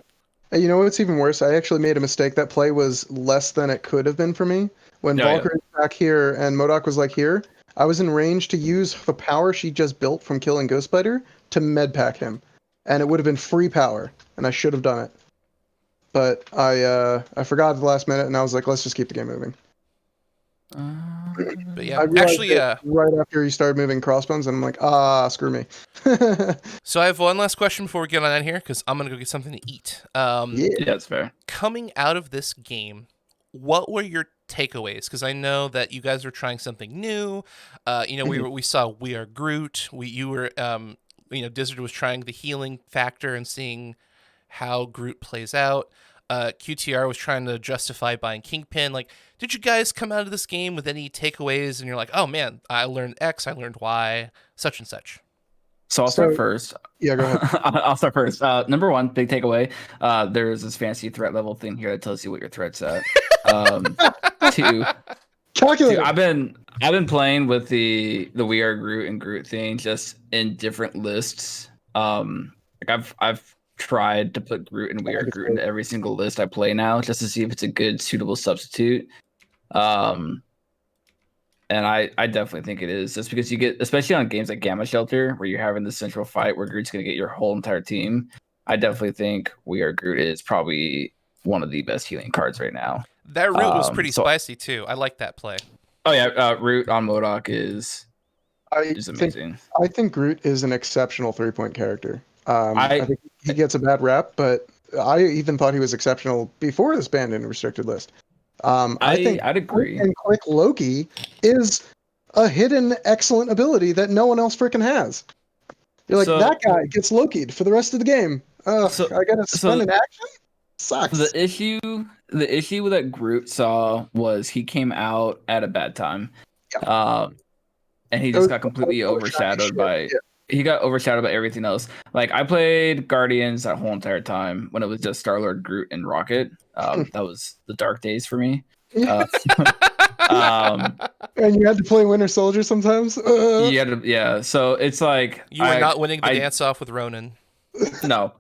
And you know what's even worse? I actually made a mistake. That play was less than it could have been for me. When Valkyrie was back here and MODOK was like here, I was in range to use the power she just built from killing Ghost Spider to medpack him. And it would have been free power, and I should have done it. But I forgot at the last minute, and I was like, let's just keep the game moving. But yeah, I realized actually, it right after you started moving Crossbones, and I'm like, screw me. so I have one last question before we get on out here, because I'm gonna go get something to eat. Yeah. that's fair. Coming out of this game, what were your takeaways? Because I know that you guys were trying something new. We saw We Are Groot. Dyzard was trying the healing factor and seeing how Groot plays out. QTR was trying to justify buying Kingpin. Like, did you guys come out of this game with any takeaways? And you're like, oh man, I learned X, I learned Y, such and such. So I'll start first. Yeah, go ahead. I'll start first. Number one, big takeaway. There's this fancy threat level thing here that tells you what your threat's at. Two, Calculator. I've been playing with the We Are Groot and Groot thing just in different lists. I've tried to put Groot and We Are Groot into every single list I play now, just to see if it's a good suitable substitute. And I definitely think it is, just because you get, especially on games like Gamma Shelter, where you're having the central fight where Groot's going to get your whole entire team. I definitely think We Are Groot is probably one of the best healing cards right now. That root was pretty spicy too. I like that play. Oh yeah, root on MODOK is amazing. I think Groot is an exceptional 3-point character. I think he gets a bad rap, but I even thought he was exceptional before this banned in a restricted list. I think I'd agree. And Click Loki is a hidden excellent ability that no one else freaking has. You're like, that guy gets Loki'd for the rest of the game. I gotta spend an action? Sucks. The issue that Groot saw was he came out at a bad time. Yeah. And he just got completely overshadowed by he got overshadowed by everything else. Like, I played Guardians that whole entire time when it was just Star-Lord, Groot, and Rocket. That was the dark days for me. And you had to play Winter Soldier sometimes? So it's like you were not winning the dance off with Ronan. No.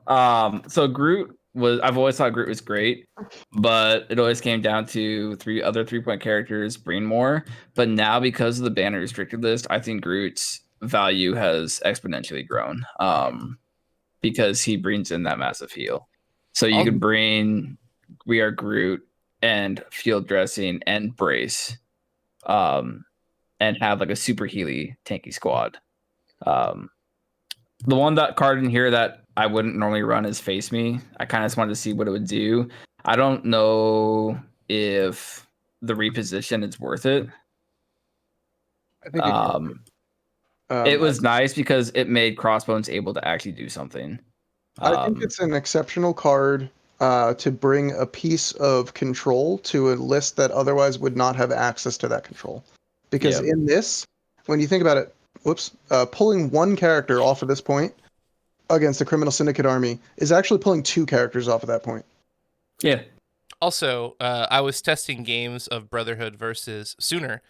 So Groot I've always thought Groot was great, but it always came down to other 3-point characters bring more. But now, because of the banner restricted list, I think Groot's value has exponentially grown. Because he brings in that massive heal. So you could bring We Are Groot and field dressing and brace, and have like a super healy tanky squad. The one card in here that I wouldn't normally run is Face Me. I kind of just wanted to see what it would do. I don't know if the reposition is worth it. I think it was nice because it made Crossbones able to actually do something. I think it's an exceptional card to bring a piece of control to a list that otherwise would not have access to that control. Because in this, when you think about it, pulling one character off of this point against the Criminal Syndicate army is actually pulling 2 characters off of that point. Yeah. Also, I was testing games of Brotherhood versus Sooner,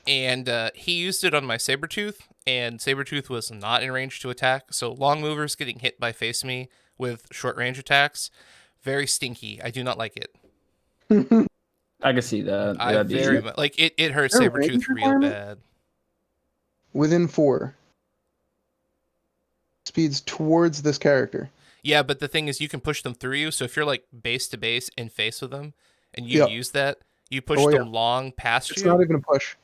and he used it on my Sabretooth, and Sabretooth was not in range to attack, so long movers getting hit by Face Me with short range attacks, very stinky. I do not like it. I can see that. I That'd be very much like it hurts Is there a Sabretooth range real requirement? bad. Within 4 speeds towards this character. Yeah, but the thing is, you can push them through you. So if you're like base to base in face with them, and you Yep. use that, you push Oh yeah. them long past It's you. not even a push.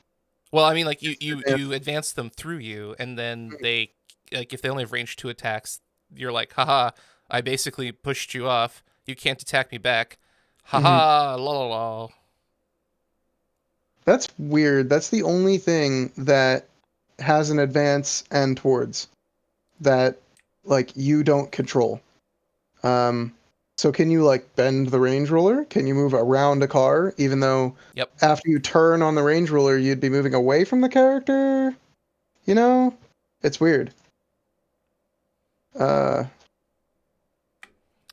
Well, I mean, like you It's you advanced. you advance them through you, and then they like if they only have range 2 attacks, you're like, haha, I basically pushed you off. You can't attack me back. Haha, la la la. That's weird. That's the only thing that has an advance and towards that like you don't control. Um, so can you like bend the range ruler? Can you move around a car even though Yep. after you turn on the range ruler you'd be moving away from the character? You know? It's weird. There's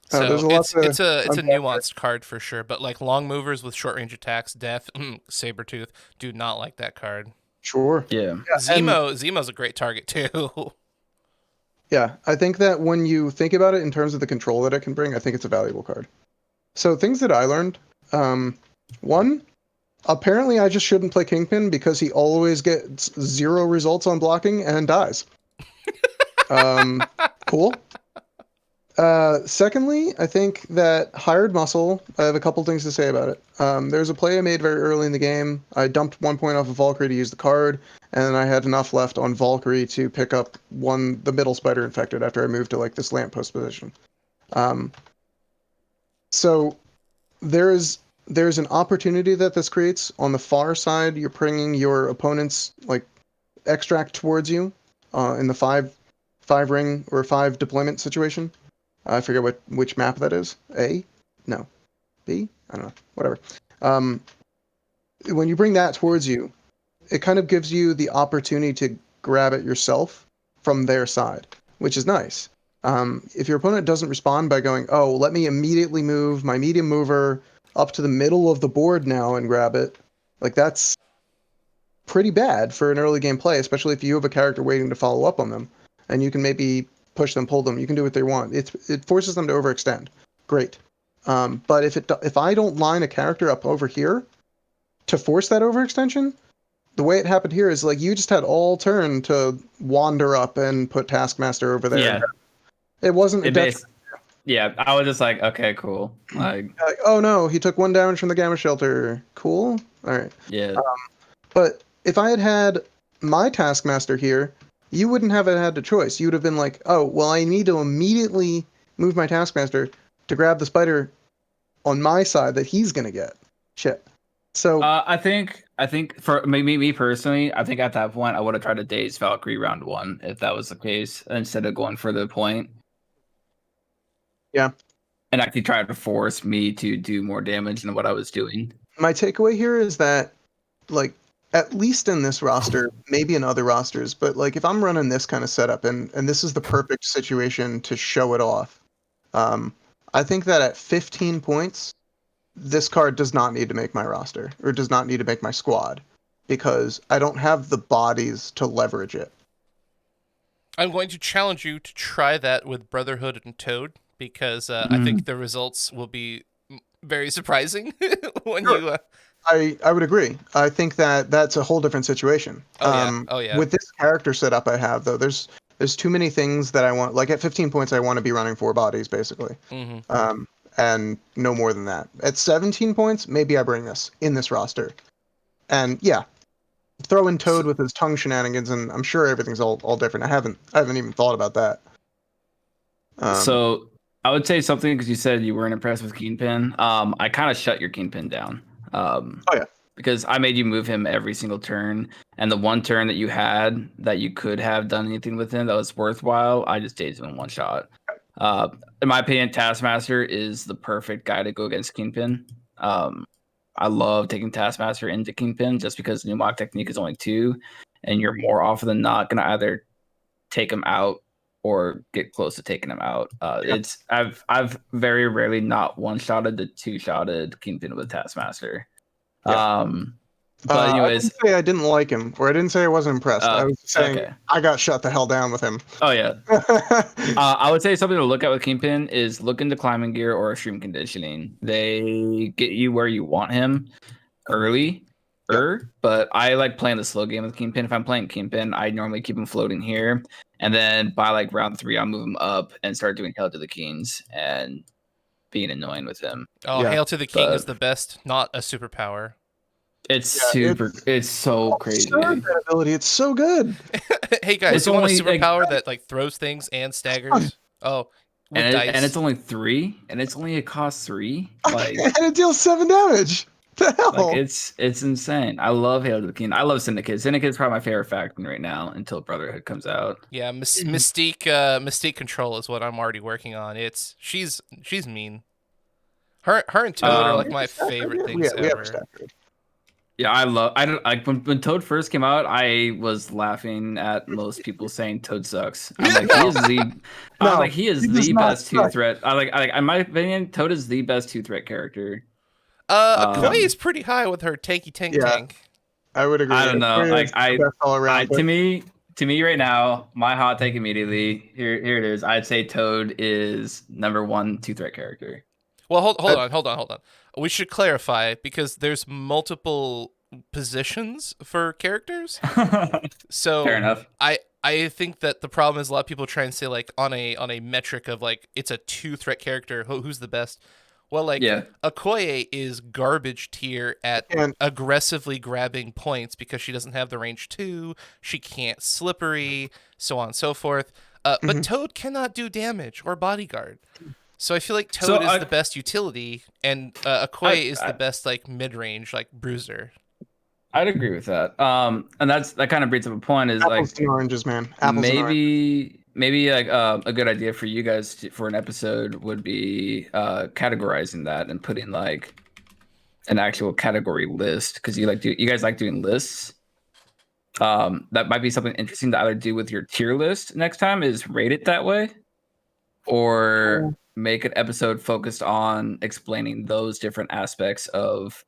So a lot it's to it's a it's a unpack there. nuanced card for sure, but like long movers with short range attacks, Death, Sabretooth, do not like that card. Sure. Yeah. Yeah, and Zemo's a great target too. yeah, I think that when you think about it in terms of the control that it can bring, I think it's a valuable card. So things that I learned, one, apparently I just shouldn't play Kingpin because he always gets 0 results on blocking and dies. Cool. Secondly, I think that Hired Muscle, I have a couple things to say about it. There's a play I made very early in the game. I dumped 1 point off of Valkyrie to use the card, and then I had enough left on Valkyrie to pick up the middle spider infected after I moved to like this lamppost position. So there's an opportunity that this creates. On the far side, you're bringing your opponent's like extract towards you in the five ring or 5 deployment situation. I forget which map that is. A? No. B? I don't know. Whatever. When you bring that towards you, it kind of gives you the opportunity to grab it yourself from their side, which is nice. If your opponent doesn't respond by going, oh, let me immediately move my medium mover up to the middle of the board now and grab it, like that's pretty bad for an early game play, especially if you have a character waiting to follow up on them, and you can maybe push them, pull them. You can do what they want. It forces them to overextend. Great. But if I don't line a character up over here to force that overextension, the way it happened here is like you just had all turn to wander up and put Taskmaster over there. Yeah. It wasn't a Yeah, I was just like, okay, cool. Like, oh no, he took 1 damage from the Gamma Shelter. Cool. All right. yeah. But if I had my Taskmaster here, you wouldn't have had a choice. You would have been like, oh, well, I need to immediately move my Taskmaster to grab the spider on my side that he's going to get. Shit. So I think for me personally, I think at that point I would have tried to daze Valkyrie round 1 if that was the case instead of going for the point. Yeah. And actually try to force me to do more damage than what I was doing. My takeaway here is that, like, at least in this roster, maybe in other rosters, but like if I'm running this kind of setup and this is the perfect situation to show it off, I think that at 15 points, this card does not need to make my roster or does not need to make my squad because I don't have the bodies to leverage it. I'm going to challenge you to try that with Brotherhood and Toad because I think the results will be very surprising when Sure. you. I would agree. I think that that's a whole different situation. Oh yeah. With this character setup I have though, there's too many things that I want. Like at 15 points, I want to be running 4 bodies basically, and no more than that. At 17 points, maybe I bring this in this roster, and yeah, throw in Toad with his tongue shenanigans, and I'm sure everything's all different. I haven't even thought about that. So I would say something because you said you weren't impressed with Kingpin. I kind of shut your Kingpin down. Oh yeah. Because I made you move him every single turn, and the one turn that you had that you could have done anything with him that was worthwhile, I just dazed him in 1 shot. In my opinion, Taskmaster is the perfect guy to go against Kingpin. I love taking Taskmaster into Kingpin just because new mock technique is only 2, and you're more often than not gonna either take him out or get close to taking him out. I've very rarely not 1-shotted to 2-shotted Kingpin with Taskmaster. Yeah. But I anyways, didn't say I didn't like him, or I didn't say I wasn't impressed. I was saying okay. I got shut the hell down with him. Oh yeah. I would say something to look at with Kingpin is look into climbing gear or extreme conditioning. They get you where you want him early. But I like playing the slow game with Kingpin. If I'm playing Kingpin, I normally keep him floating here, and then by like round 3, I'll move him up and start doing Hail to the Kings and being annoying with him. Oh, Hail to the King is the best, not a superpower. It's it's so crazy. That ability, it's so good. Hey guys, you want a superpower that like throws things and staggers? Oh, with dice. And it's only 3, and it's only a cost 3. Like, and it deals 7 damage. The hell? Like it's insane. I love Hail to the King. I love Syndicate. Syndicate is probably my favorite faction right now until Brotherhood comes out. Yeah, Mystique Control is what I'm already working on. She's mean. Her and Toad are like my favorite things ever. Yeah, when Toad first came out, I was laughing at most people saying Toad sucks. I'm like, he is the best 2-threat. In my opinion, Toad is the best 2-threat character. Okoye is pretty high with her tank. I would agree. I don't know. To me right now, my hot take immediately here it is. I'd say Toad is number 1 2-threat character. Well, hold on. We should clarify because there's multiple positions for characters. So fair enough. I think that the problem is a lot of people try and say like on a metric of like it's a 2-threat character, who's the best. Well, like Okoye is garbage tier at aggressively grabbing points because she doesn't have the range 2, she can't slippery, so on and so forth. But Toad cannot do damage or bodyguard. So I feel like Toad is the best utility, and Okoye is the best like mid-range like bruiser. I'd agree with that. And that kind of brings up a point is apples and oranges, man. Apples and oranges. Maybe like a good idea for you guys for an episode would be categorizing that and putting like an actual category list because you guys like doing lists. That might be something interesting to either do with your tier list next time is rate it that way, or make an episode focused on explaining those different aspects of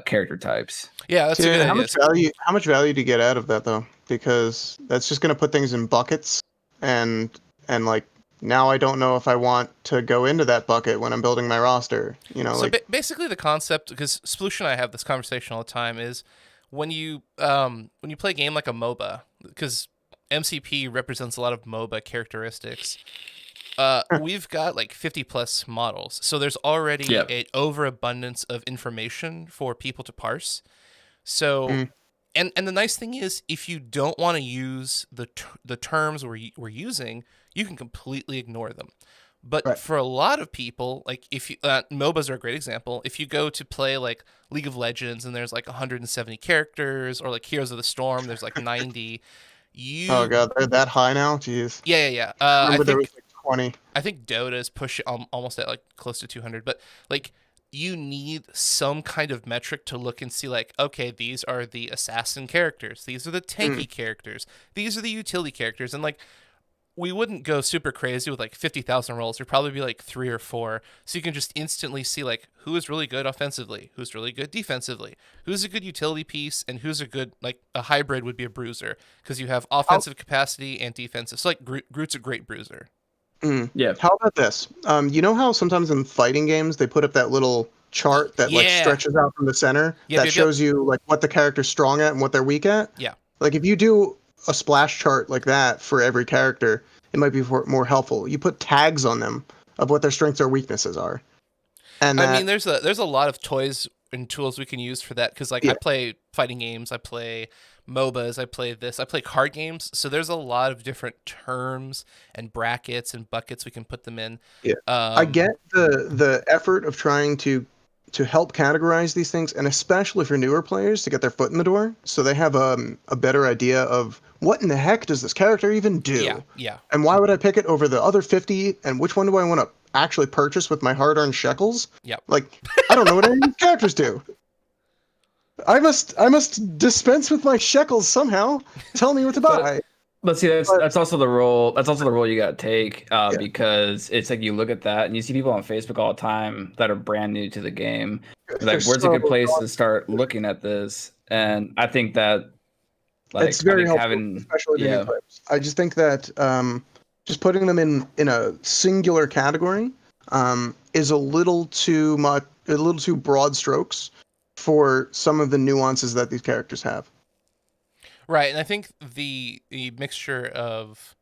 character types. Yeah, that's a good idea. How much value do you get out of that though? Because that's just going to put things in buckets. And like now I don't know if I want to go into that bucket when I'm building my roster. So basically the concept, because Sploosh and I have this conversation all the time, is when you play a game like a MOBA, because MCP represents a lot of MOBA characteristics. We've got like 50 plus models, so there's already an overabundance of information for people to parse. So. And the nice thing is, if you don't want to use the terms we're using, you can completely ignore them. But for a lot of people, like if you MOBAs are a great example. If you go to play like League of Legends and there's like 170 characters, or like Heroes of the Storm, there's like 90. Oh god, they're that high now? Jeez. Yeah. I think there was like 20. I think Dota's push almost at like close to 200, but like. You need some kind of metric to look and see like, okay, these are the assassin characters. These are the tanky characters. These are the utility characters. And like, we wouldn't go super crazy with like 50,000 roles. There'd probably be like 3 or 4. So you can just instantly see like who is really good offensively, who's really good defensively, who's a good utility piece, and who's a good, like a hybrid would be a bruiser because you have offensive capacity and defensive. So like Groot's a great bruiser. Yeah. How about this? You know how sometimes in fighting games they put up that little chart that like stretches out from the center that shows you like what the character's strong at and what they're weak at? Yeah. Like if you do a splash chart like that for every character, it might be more helpful. You put tags on them of what their strengths or weaknesses are. And I mean, there's a lot of toys and tools we can use for that because like I play fighting games, I play MOBAs, I play card games, so there's a lot of different terms and brackets and buckets we can put them in. I get the effort of trying to help categorize these things, and especially for newer players to get their foot in the door so they have a better idea of what in the heck does this character even do, and why would I pick it over the other 50, and which one do I want to actually purchase with my hard-earned shekels. Like I don't know what any of these characters do. I must dispense with my shekels somehow. Tell me what to buy. But see, that's also the role. That's also the role you got to take because it's like you look at that and you see people on Facebook all the time that are brand new to the game. Like, where's a good place to start looking at this? And I think that it's very helpful, especially to new players. I just think that just putting them in a singular category is a little too broad strokes for some of the nuances that these characters have. Right, and I think the mixture of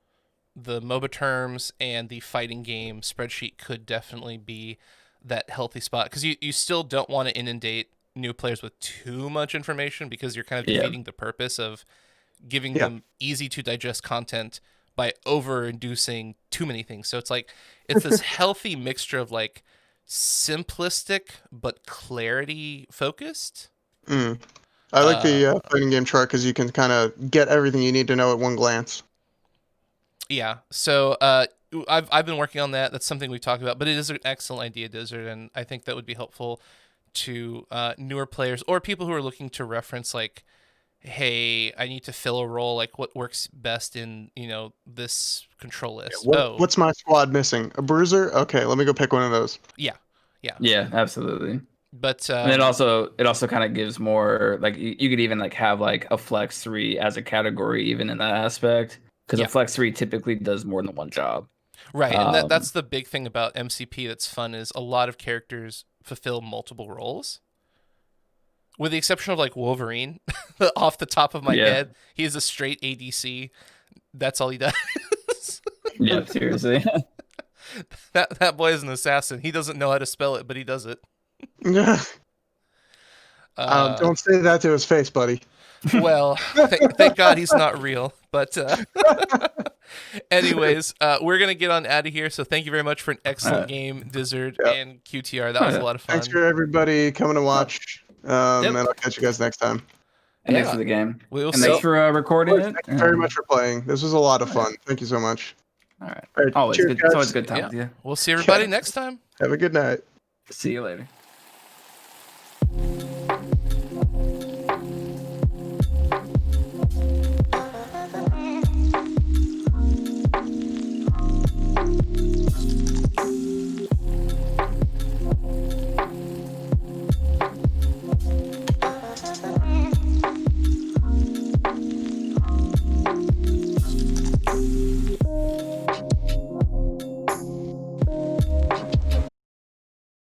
the MOBA terms and the fighting game spreadsheet could definitely be that healthy spot, because you still don't want to inundate new players with too much information, because you're kind of defeating the purpose of giving them easy to digest content by over-inducing too many things. So it's like it's this healthy mixture of like simplistic but clarity focused. I like the fighting game chart because you can kind of get everything you need to know at one glance. Yeah. So I've been working on that. That's something we've talked about, but it is an excellent idea, Dyzard, and I think that would be helpful to newer players or people who are looking to reference, like, hey, I need to fill a role. Like, what works best in this control list? What's my squad missing? A bruiser? Okay, let me go pick one of those. Yeah. Yeah, absolutely. But and it also kind of gives more, like, you could even like have like a flex 3 as a category even in that aspect, because a flex 3 typically does more than one job. Right, and that's the big thing about MCP that's fun, is a lot of characters fulfill multiple roles. With the exception of like Wolverine, off the top of my head, he is a straight ADC. That's all he does. Yeah, seriously. That boy is an assassin. He doesn't know how to spell it, but he does it. Don't say that to his face, buddy. Well, thank God he's not real. But anyways, we're going to get on out of here. So thank you very much for an excellent game, Dyzard and QTR. That was a lot of fun. Thanks for everybody coming to watch. And I'll catch you guys next time. And thanks for the game. Thanks for recording it. Thank you very much for playing. This was a lot of fun. Thank you so much. All right. Always cheers, good. Guys. It's always a good time with you. We'll see everybody next time. Have a good night. See you later.